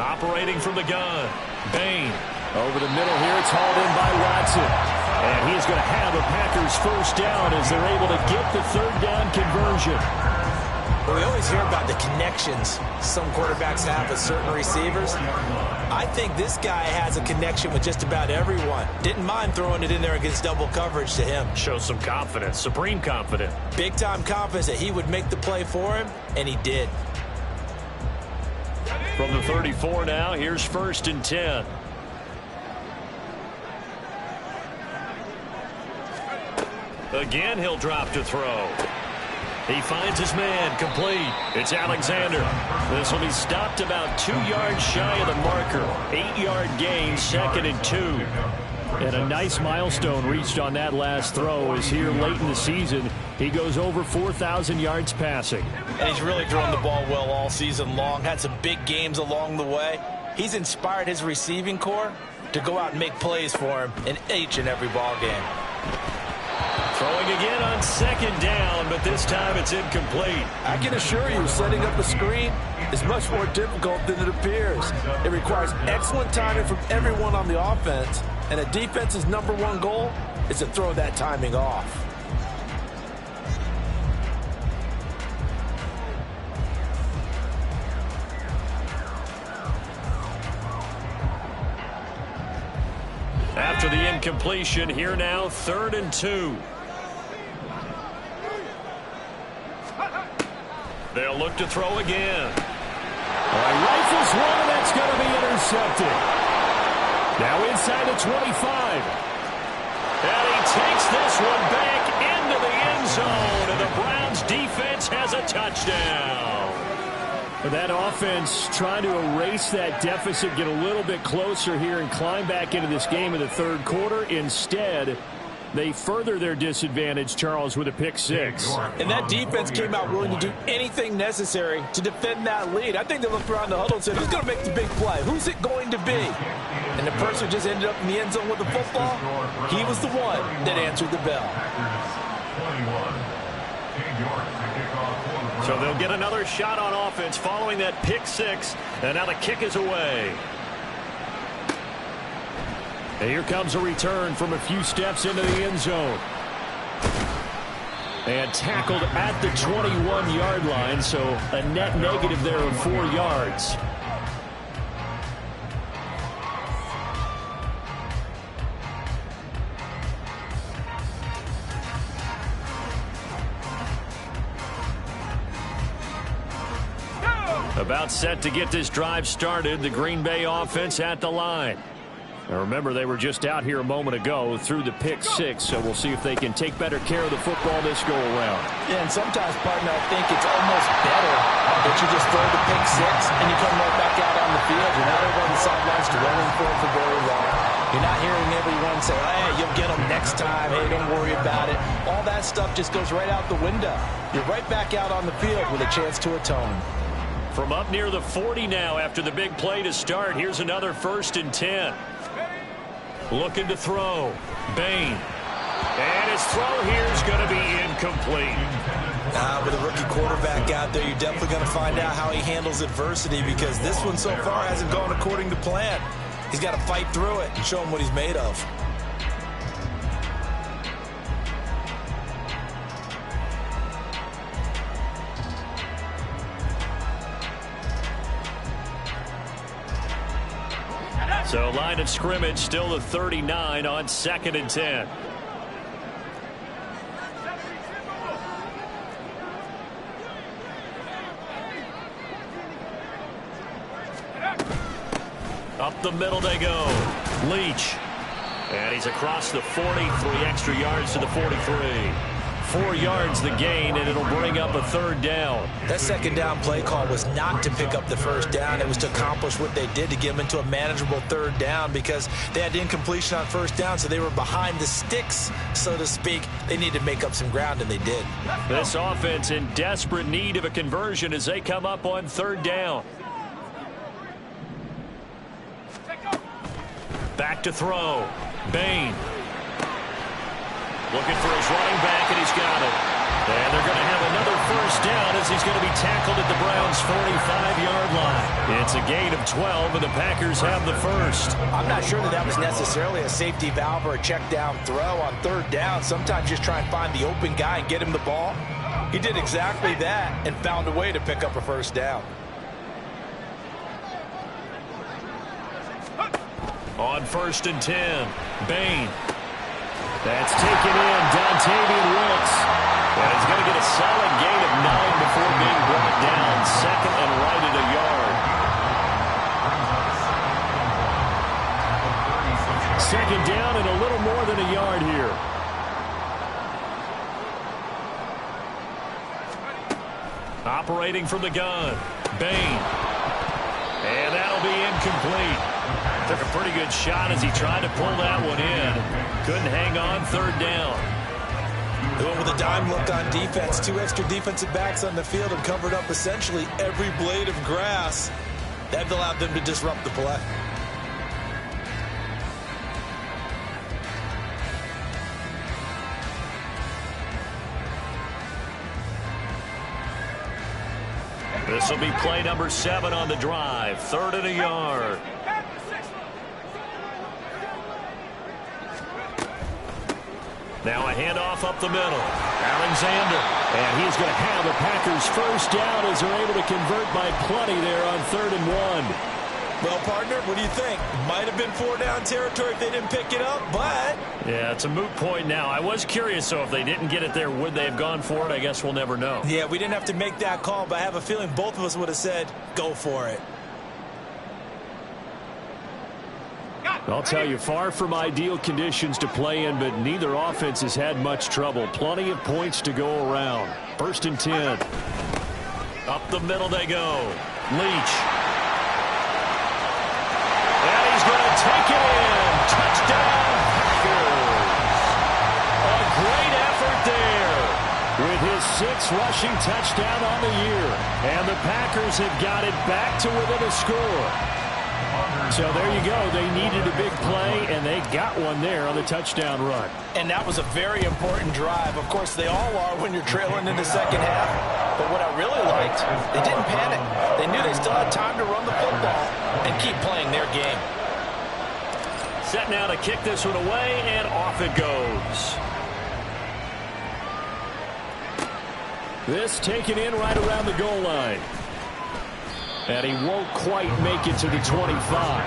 Operating from the gun. Bain. Over the middle here, it's hauled in by Watson. And he's going to have a Packers first down as they're able to get the third down conversion. Well, we always hear about the connections some quarterbacks have with certain receivers. I think this guy has a connection with just about everyone. Didn't mind throwing it in there against double coverage to him. Shows some confidence, supreme confidence. Big-time confidence that he would make the play for him, and he did. From the 34 now, here's 1st and 10. Again, he'll drop to throw. He finds his man, complete. It's Alexander. This will be stopped about 2 yards shy of the marker. 8-yard gain, 2nd and 2. And a nice milestone reached on that last throw is here late in the season. He goes over 4,000 yards passing. And he's really thrown the ball well all season long. Had some big games along the way. He's inspired his receiving corps to go out and make plays for him in each and every ball game. Throwing again on 2nd down, but this time it's incomplete. I can assure you, setting up a screen is much more difficult than it appears. It requires excellent timing from everyone on the offense, and a defense's #1 goal is to throw that timing off. After the incompletion, here now, 3rd and 2. They'll look to throw again. Rifles one, and that's going to be intercepted. Now inside the 25. And he takes this one back into the end zone, and the Browns defense has a touchdown. That offense trying to erase that deficit, get a little bit closer here, and climb back into this game in the 3rd quarter. Instead, they further their disadvantage, Charles, with a pick 6. And that defense came out willing to do anything necessary to defend that lead. I think they looked around the huddle and said, who's going to make the big play? Who's it going to be? And the person who just ended up in the end zone with the football, he was the one that answered the bell. So they'll get another shot on offense following that pick 6, and now the kick is away. And here comes a return from a few steps into the end zone. And tackled at the 21-yard line, so a net negative there of 4 yards. About set to get this drive started, the Green Bay offense at the line. Now remember, they were just out here a moment ago through the pick 6, so we'll see if they can take better care of the football this go-around. Yeah, and sometimes, partner, I think it's almost better that you just throw the pick 6 and you come right back out on the field. You're not over on the sidelines running for very long. You're not hearing everyone say, hey, you'll get them next time. Hey, don't worry about it. All that stuff just goes right out the window. You're right back out on the field with a chance to atone. From up near the 40 now after the big play to start, here's another 1st and 10. Looking to throw. Bain. And his throw here is going to be incomplete. With a rookie quarterback out there, you're definitely going to find out how he handles adversity, because this one so far hasn't gone according to plan. He's got to fight through it and show him what he's made of. So line of scrimmage still the 39 on 2nd and 10. Up the middle they go. Leach. And he's across the 40, 3 extra yards to the 43. 4 yards the gain, and it'll bring up a 3rd down. That 2nd down play call was not to pick up the 1st down. It was to accomplish what they did, to get them into a manageable 3rd down, because they had incompletion on 1st down, so they were behind the sticks, so to speak. They needed to make up some ground, and they did. This offense in desperate need of a conversion as they come up on 3rd down. Back to throw. Bain. Looking for his running back, and he's got it. And they're going to have another first down as he's going to be tackled at the Browns' 45-yard line. It's a gain of 12, and the Packers have the first. I'm not sure that was necessarily a safety valve or a check down throw on third down. Sometimes just try and find the open guy and get him the ball. He did exactly that and found a way to pick up a first down. On 1st and 10, Bain. That's taken in, Dontavian Wilkes. And he's going to get a solid gain of 9 before being brought down. Second and right at a yard. Second down and a little more than a yard here. Operating from the gun, Bain. And that'll be incomplete. Took a pretty good shot as he tried to pull that one in. Couldn't hang on third down. Going with a dime look on defense. 2 extra defensive backs on the field and covered up essentially every blade of grass. That allowed them to disrupt the play. This will be play number 7 on the drive. 3rd and a yard. Now a handoff up the middle. Alexander. And he's going to have the Packers first down as they're able to convert by plenty there on 3rd and 1. Well, partner, what do you think? Might have been 4-down territory if they didn't pick it up, but... Yeah, it's a moot point now. I was curious, so if they didn't get it there, would they have gone for it? I guess we'll never know. Yeah, we didn't have to make that call, but I have a feeling both of us would have said, go for it. I'll tell you, far from ideal conditions to play in, but neither offense has had much trouble. Plenty of points to go around. 1st and 10. Up the middle they go. Leach. And he's going to take it in. Touchdown, Packers. A great effort there. With his 6th rushing touchdown on the year. And the Packers have got it back to within a score. So there you go. They needed a big play, and they got one there on the touchdown run. And that was a very important drive. Of course, they all are when you're trailing in the second half. But what I really liked, they didn't panic. They knew they still had time to run the football and keep playing their game. Set now to kick this one away, and off it goes. This taken in right around the goal line. And he won't quite make it to the 25.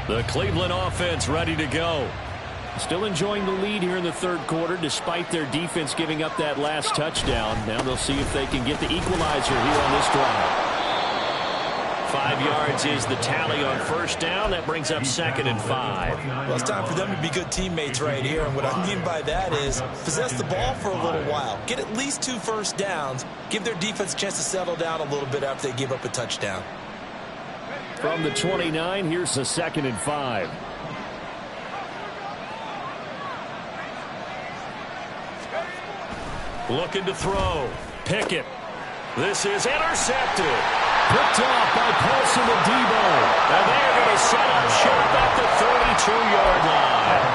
The Cleveland offense ready to go. Still enjoying the lead here in the 3rd quarter, despite their defense giving up that last touchdown. Now they'll see if they can get the equalizer here on this drive. 5 yards is the tally on 1st down. That brings up 2nd and 5. Well, it's time for them to be good teammates right here. And what I mean by that is possess the ball for a little while. Get at least 2 first downs. Give their defense a chance to settle down a little bit after they give up a touchdown. From the 29, here's the 2nd and 5. Looking to throw. Pickett. This is intercepted. Picked off by Paulson and Debo. And they're going to set up shop at the 32-yard line.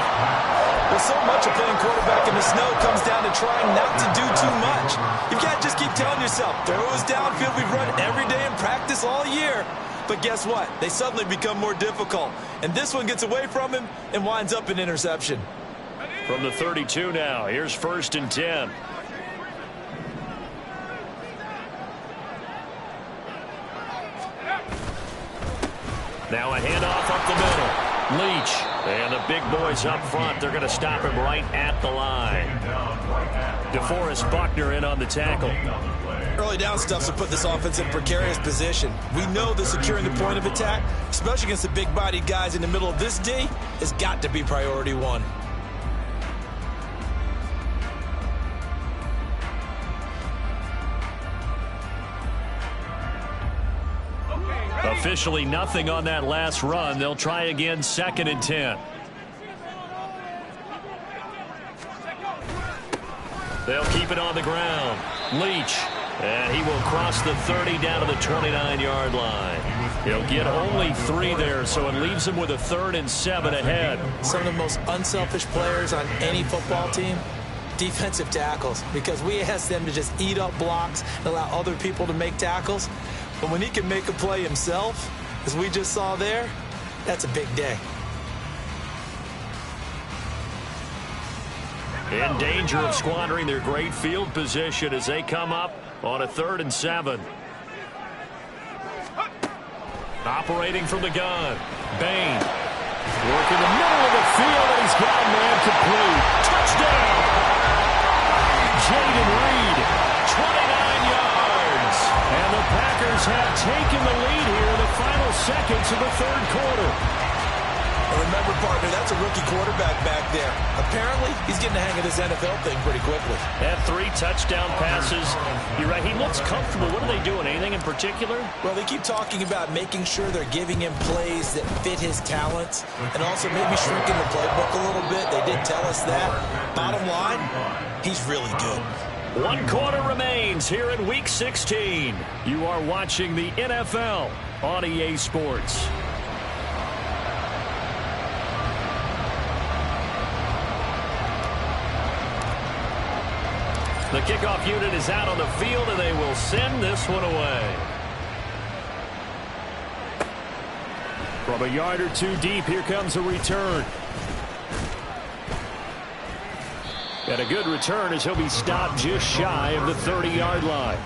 Well, so much of playing quarterback in the snow comes down to trying not to do too much. You can't just keep telling yourself, throw us downfield, we've run every day in practice all year. But guess what? They suddenly become more difficult. And this one gets away from him and winds up an interception. From the 32 now, here's 1st and 10. Now a handoff up the middle. Leach. And the big boys up front. They're going to stop him right at the line. DeForest Buckner in on the tackle. Early down stuff's to put this offense in a precarious position. We know that securing the point of attack, especially against the big-bodied guys in the middle of this D, has got to be priority 1. Officially nothing on that last run. They'll try again, 2nd and 10. They'll keep it on the ground. Leach. And he will cross the 30 down to the 29-yard line. He'll get only 3 there, so it leaves him with a 3rd and 7 ahead. Some of the most unselfish players on any football team, defensive tackles, because we ask them to just eat up blocks and allow other people to make tackles. But when he can make a play himself, as we just saw there, that's a big day. In danger of squandering their great field position as they come up on a 3rd and 7. Operating from the gun, Bain. Work in the middle of the field, and he's got a man complete. Touchdown! Jaden Reed, 29 yards. And the Packers have taken the lead here in the final seconds of the 3rd quarter. Remember, partner, that's a rookie quarterback back there. Apparently, he's getting the hang of this NFL thing pretty quickly. Had 3 touchdown passes. You're right, he looks comfortable. What are they doing? Anything in particular? Well, they keep talking about making sure they're giving him plays that fit his talents and also maybe shrinking the playbook a little bit. They did tell us that. Bottom line, he's really good. 1 quarter remains here in Week 16. You are watching the NFL on EA Sports. The kickoff unit is out on the field, and they will send this one away. From a yard or 2 deep, here comes a return. And a good return as he'll be stopped just shy of the 30-yard line.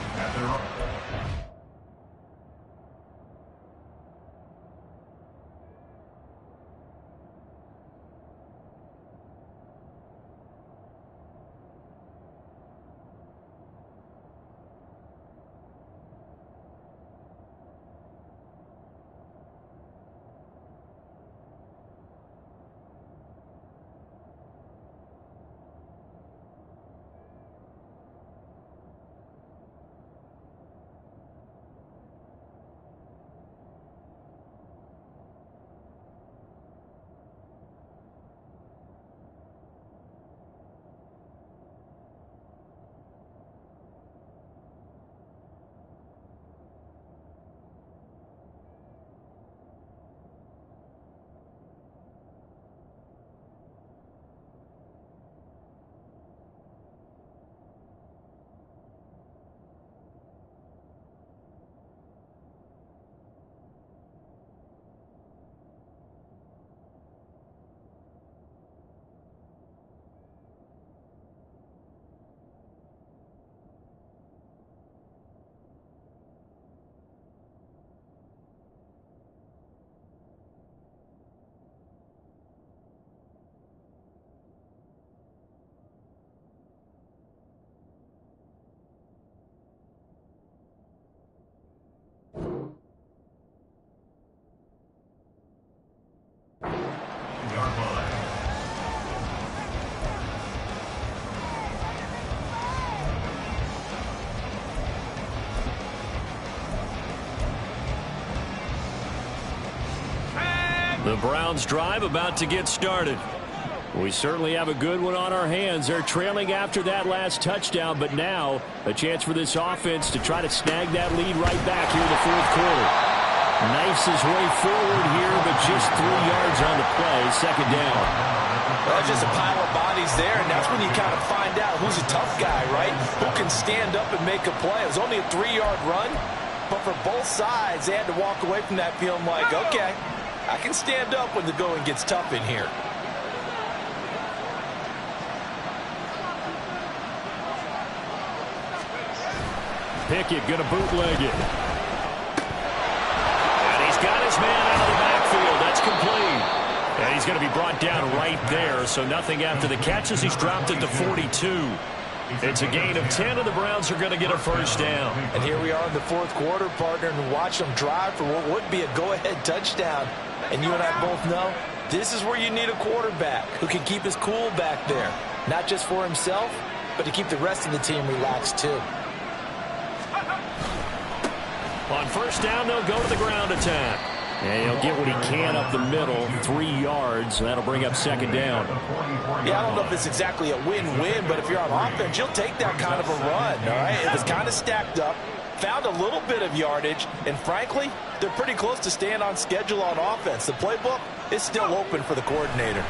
The Browns drive about to get started. We certainly have a good one on our hands. They're trailing after that last touchdown, but now a chance for this offense to try to snag that lead right back here in the 4th quarter. Knifes his way forward here, but just 3 yards on the play. 2nd down. Well, just a pile of bodies there, and that's when you kind of find out who's a tough guy, right? Who can stand up and make a play. It was only a 3-yard run, but for both sides, they had to walk away from that feeling like, okay, I can stand up when the going gets tough in here. Pickett going to bootleg it. And he's got his man out of the backfield. That's complete. And he's going to be brought down right there, so nothing after the catch as he's dropped it to 42. It's a gain of 10, and the Browns are going to get a 1st down. And here we are in the 4th quarter, partner, and watch them drive for what would be a go-ahead touchdown. And you and I both know this is where you need a quarterback who can keep his cool back there, not just for himself, but to keep the rest of the team relaxed too. On 1st down, they'll go to the ground attack. And he'll get what he can up the middle, 3 yards, and that'll bring up second down. Yeah, I don't know if it's exactly a win-win, but if you're on offense, you'll take that kind of a run, all right? It was kind of stacked up, found a little bit of yardage, and frankly, they're pretty close to staying on schedule on offense. The playbook is still open for the coordinator.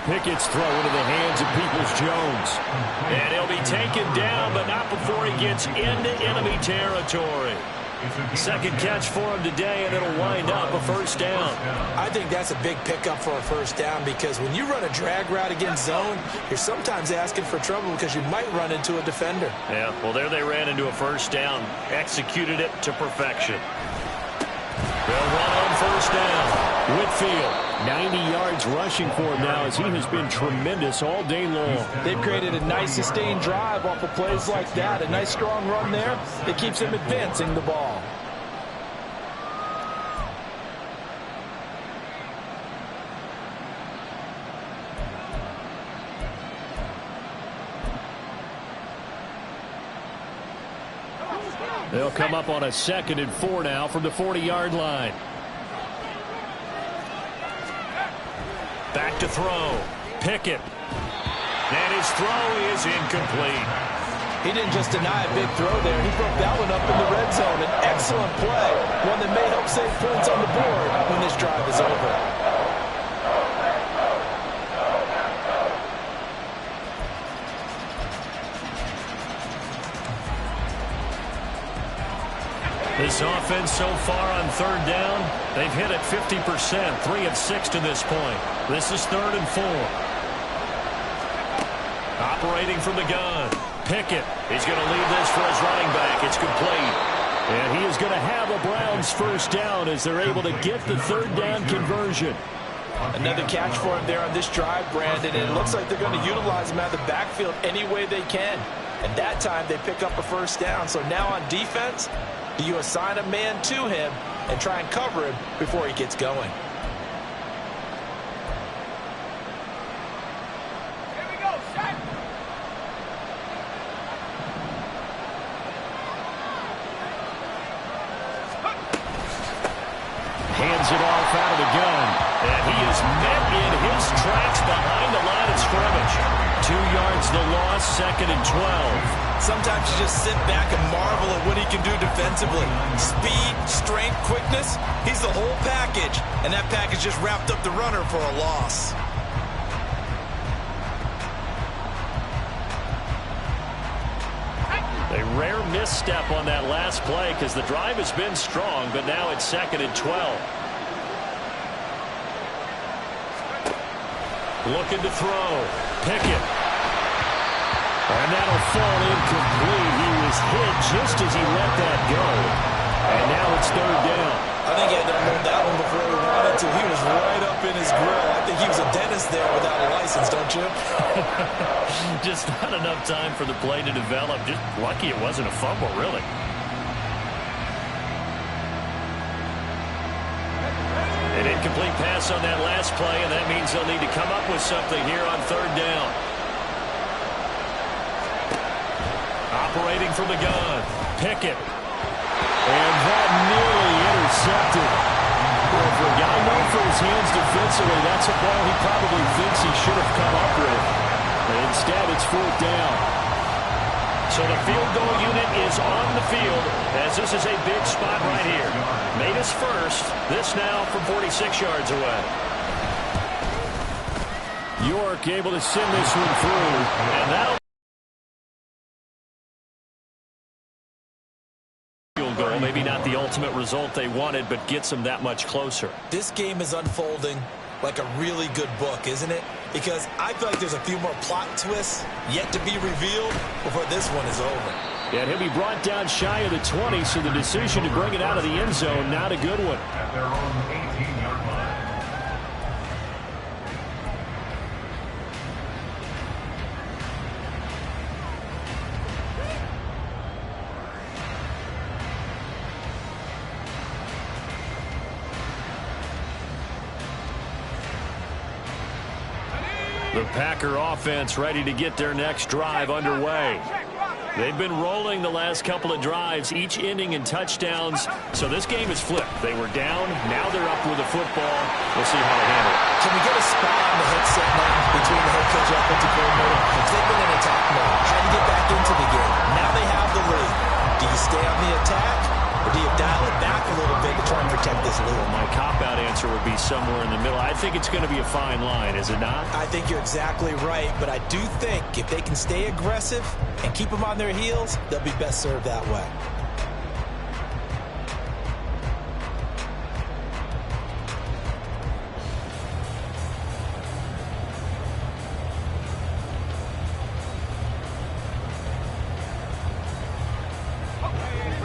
Pickett's throw into the hands of Peoples-Jones. And he'll be taken down, but not before he gets into enemy territory. Second catch for him today, and it'll wind up a first down. I think that's a big pickup for a first down because when you run a drag route against zone, you're sometimes asking for trouble because you might run into a defender. Yeah, well, there they ran into a first down, executed it to perfection. They'll run on first down. Whitfield, 90 yards rushing for him now as he has been tremendous all day long. They've created a nice sustained drive off of plays like that. A nice strong run there that keeps them advancing the ball. They'll come up on a 2nd and 4 now from the 40-yard line. Back to throw. Pickett. And his throw is incomplete. He didn't just deny a big throw there. He broke that one up in the red zone. An excellent play. One that may help save points on the board when this drive is over. This offense so far on third down, they've hit it 50%, 3 of 6 to this point. This is 3rd and 4. Operating from the gun. Pickett. He's going to leave this for his running back. It's complete. And he is going to have a Browns first down as they're able to get the 3rd down conversion. Another catch for him there on this drive, Brandon, and it looks like they're going to utilize him out of the backfield any way they can. And that time they pick up a first down. So now on defense, do you assign a man to him and try and cover him before he gets going? Here we go, set. Hands it off out of the gun. And he is met in his tracks behind the line of scrimmage. 2 yards the loss, 2nd and 12. Sometimes you just sit back and marvel at what he can do defensively. Speed, strength, quickness, he's the whole package. And that package just wrapped up the runner for a loss. A rare misstep on that last play because the drive has been strong, but now it's 2nd and 12. Looking to throw. Pickett. And that'll fall incomplete. He was hit just as he let that go. And now it's 3rd down. I think he had to hold that one before he wanted to. He was right up in his grill. I think he was a dentist there without a license, don't you? Just not enough time for the play to develop. Just lucky it wasn't a fumble, really. An incomplete pass on that last play, and that means they'll need to come up with something here on 3rd down. Operating from the gun. Pickett. And that nearly intercepted. Well, for a guy known for his hands defensively, that's a ball he probably thinks he should have come up with. But instead, it's 4th down. So the field goal unit is on the field as this is a big spot right here. Made us first. This now from 46 yards away. York able to send this one through. And that'll goal. Maybe not the ultimate result they wanted, but gets them that much closer. This game is unfolding like a really good book, isn't it? Because I feel like there's a few more plot twists yet to be revealed before this one is over. And he'll be brought down shy of the 20, so the decision to bring it out of the end zone, not a good one. At their own 18-yard line. The Packer offense ready to get their next drive underway. Check, rock, They've been rolling the last couple of drives, each ending in touchdowns. So this game is flipped. They were down. Now they're up with the football. We'll see how they handle it. Can we get a spot on the headset now between the head coach and offensive coordinator? Because they've been in attack mode. How to get back into the game. Now they have the lead. Do you stay on the attack, or do you dial it back a little bit to try and protect this lead? Well, my cop-out answer would be somewhere in the middle. I think it's going to be a fine line, is it not? I think you're exactly right, but I do think if they can stay aggressive and keep them on their heels, they'll be best served that way.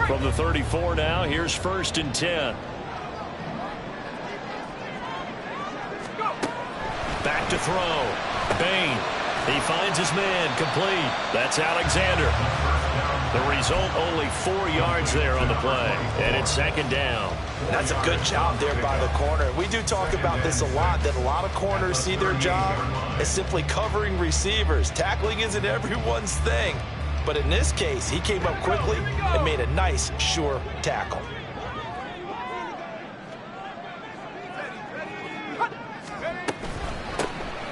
From the 34 now, here's 1st and 10. Back to throw. Bain. He finds his man. Complete. That's Alexander. The result, only 4 yards there on the play. And it's 2nd down. That's a good job there by the corner. We do talk about this a lot, that a lot of corners see their job as simply covering receivers. Tackling isn't everyone's thing. But in this case, he came up quickly and made a nice, sure tackle.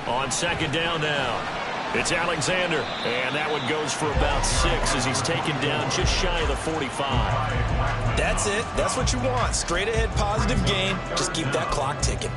On 2nd down now, it's Alexander. And that one goes for about 6 as he's taken down just shy of the 45. That's it. That's what you want. Straight ahead, positive gain. Just keep that clock ticking.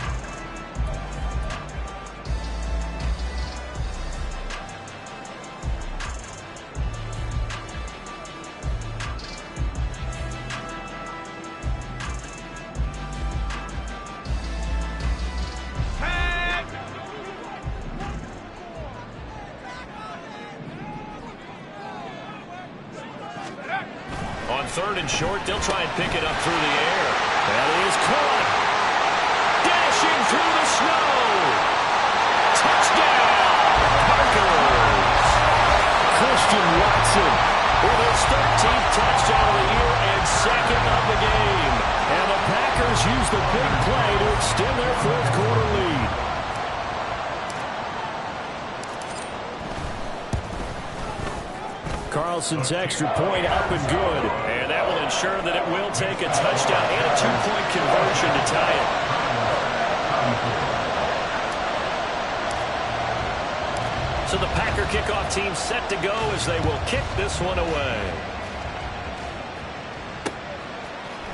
On 3rd and short, they'll try and pick it up through the air. That is caught. Dashing through the snow. Touchdown, Packers. Christian Watson With his 13th touchdown of the year and 2nd of the game. And the Packers use the big play to extend their 4th quarter lead. Carlson's extra point up and good. And that will ensure that it will take a touchdown and a 2-point conversion to tie it. So the Packer kickoff team set to go as they will kick this one away.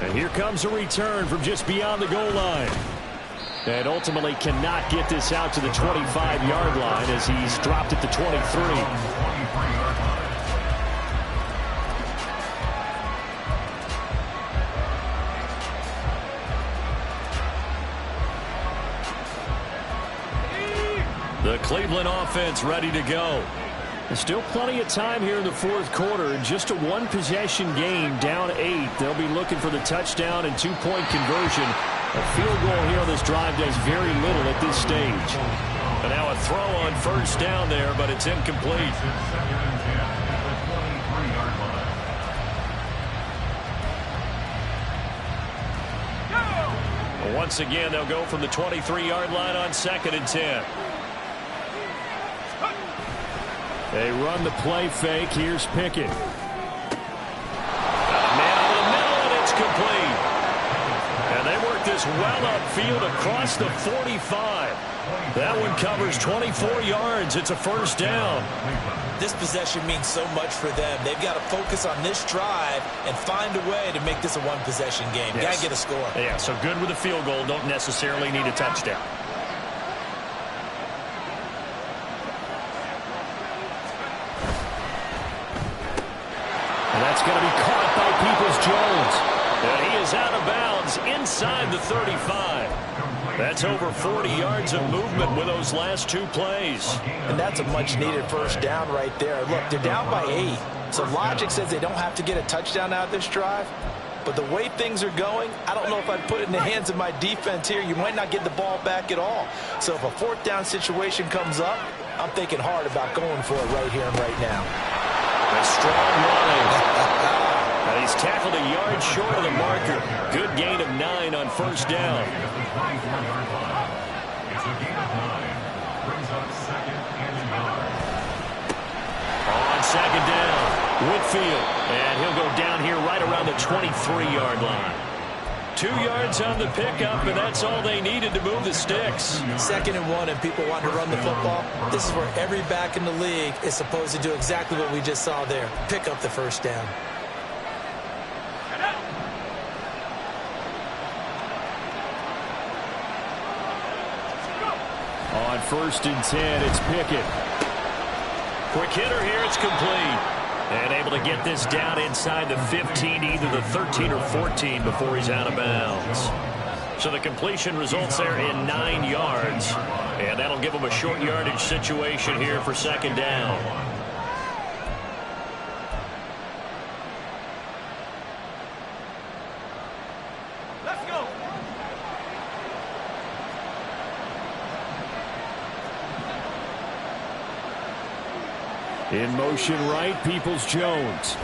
And here comes a return from just beyond the goal line. And ultimately cannot get this out to the 25-yard line as he's dropped at the 23. The Cleveland offense ready to go. There's still plenty of time here in the 4th quarter. Just a 1-possession game, down 8. They'll be looking for the touchdown and 2-point conversion. A field goal here on this drive does very little at this stage. And now a throw on 1st down there, but it's incomplete. Once again, they'll go from the 23-yard line on 2nd and 10. They run the play fake. Here's Pickett. Man over the middle, and it's complete. And they work this well upfield across the 45. That one covers 24 yards. It's a 1st down. This possession means so much for them. They've got to focus on this drive and find a way to make this a 1-possession game. Yes. Got to get a score. Yeah, so good with a field goal. Don't necessarily need a touchdown. And that's going to be caught by Peoples-Jones. And he is out of bounds inside the 35. That's over 40 yards of movement with those last 2 plays. And that's a much-needed 1st down right there. Look, they're down by 8. So logic says they don't have to get a touchdown out of this drive. But the way things are going, I don't know if I'd put it in the hands of my defense here. You might not get the ball back at all. So if a 4th down situation comes up, I'm thinking hard about going for it right here and right now. A strong line. And he's tackled a yard short of the marker. Good gain of 9 on 1st down. It's a gain of 9. Brings up 2nd and 9. On second down. Whitfield, and he'll go down here right around the 23-yard line. 2 yards on the pickup, and that's all they needed to move the sticks. 2nd and 1, and people want to run the football. This is where every back in the league is supposed to do exactly what we just saw there. Pick up the first down. On 1st and 10, it's Pickett. Quick hitter here, it's complete. And able to get this down inside the 15, either the 13 or 14 before he's out of bounds. So the completion results there in 9 yards. And that'll give him a short yardage situation here for 2nd down. Let's go. In motion right, Peoples-Jones.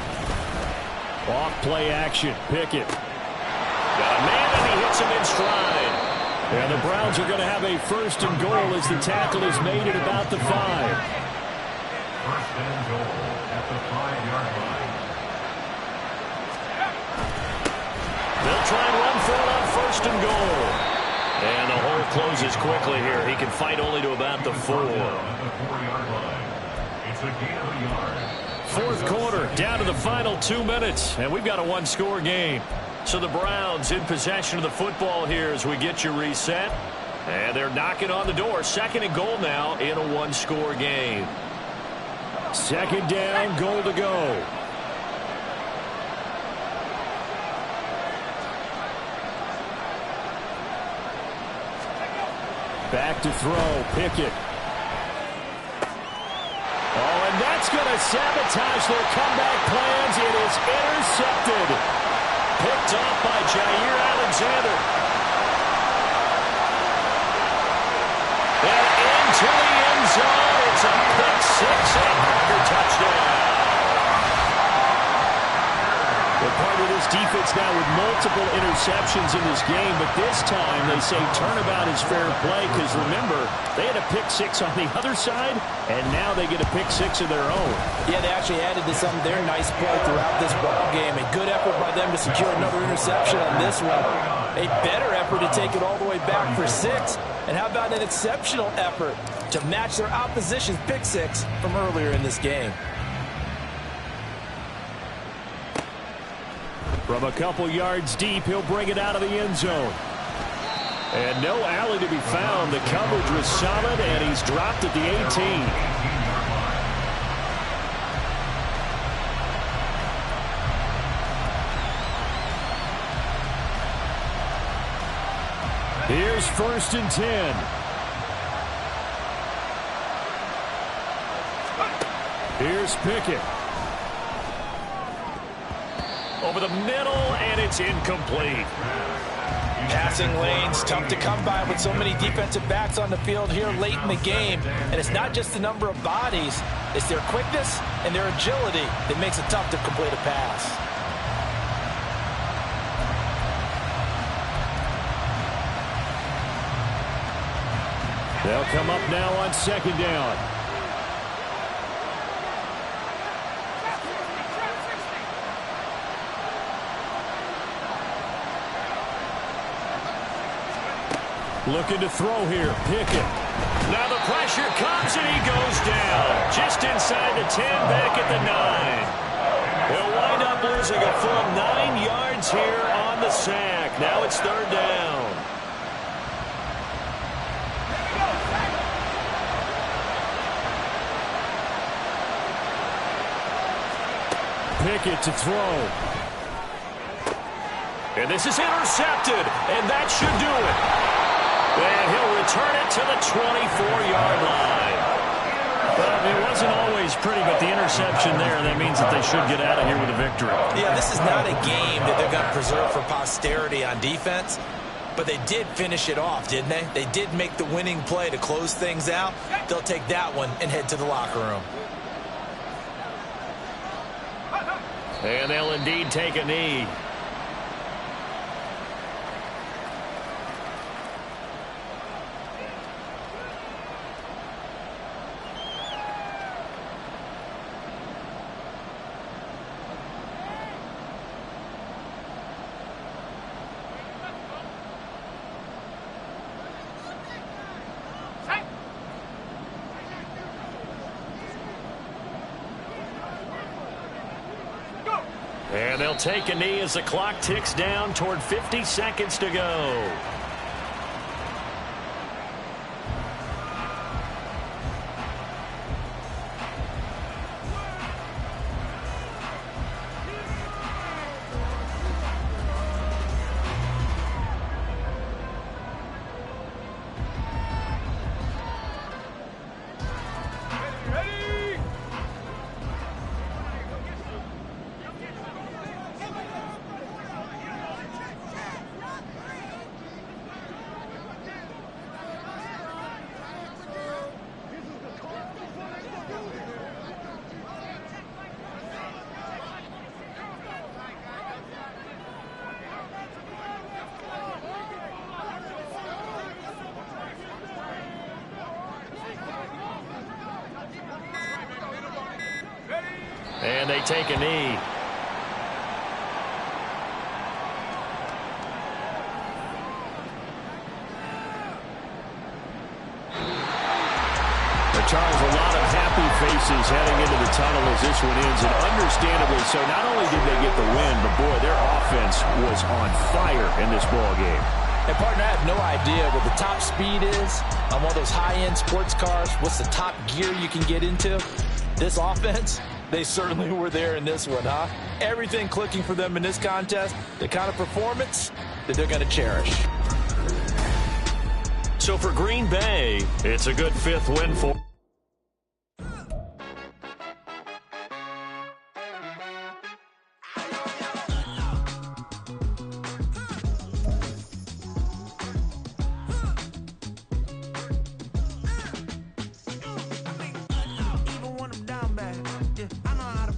Off play action, Pickett. Got a man, and he hits him in stride. And the Browns are going to have a 1st and goal as the tackle is made at about the 5. 1st and goal at the 5-yard line. They'll try and run for it on 1st and goal. And the hole closes quickly here. He can fight only to about the 4. At the 4-yard line. It's a gain of a yard. 4th quarter, down to the final 2 minutes, and we've got a 1-score game. So the Browns in possession of the football here as we get you reset. And they're knocking on the door. 2nd and goal now in a 1-score game. 2nd down, goal to go. Back to throw, Pickett. Oh, and that's going to sabotage their comeback plans. It is intercepted. Picked off by Jair Alexander. And into the end zone. It's a pick 6 and Packer touchdown. They're part of this defense now with multiple interceptions in this game, but this time they say turnabout is fair play because, remember, they had a pick 6 on the other side, and now they get a pick 6 of their own. Yeah, they actually added to some of their nice play throughout this ball game. A good effort by them to secure another interception on this one. A better effort to take it all the way back for 6. And how about an exceptional effort to match their opposition's pick 6 from earlier in this game. From a couple yards deep, he'll bring it out of the end zone. And no alley to be found. The coverage was solid, and he's dropped at the 18. Here's 1st and 10. Here's Pickett. Over the middle, and it's incomplete. Passing lanes, tough to come by with so many defensive backs on the field here late in the game. And it's not just the number of bodies, it's their quickness and their agility that makes it tough to complete a pass. They'll come up now on 2nd down. Looking to throw here, Pickett. Now the pressure comes, and he goes down. Just inside the 10, back at the 9. They'll wind up losing a full 9 yards here on the sack. Now it's 3rd down. Pickett to throw. And this is intercepted, and that should do it. And he'll return it to the 24-yard line. Well, it wasn't always pretty, but the interception there, that means that they should get out of here with a victory. Yeah, this is not a game that they're going to preserve for posterity on defense, but they did finish it off, didn't they? They did make the winning play to close things out. They'll take that one and head to the locker room. And they'll indeed take a knee. And they'll take a knee as the clock ticks down toward 50 seconds to go. And they take a knee. Charles, a lot of happy faces heading into the tunnel as this one ends, and understandably so. Not only did they get the win, but boy, their offense was on fire in this ball game. And partner, I have no idea what the top speed is on one of those high-end sports cars. What's the top gear you can get into? This offense, they certainly were there in this one, huh? Everything clicking for them in this contest, the kind of performance that they're going to cherish. So for Green Bay, it's a good fifth win for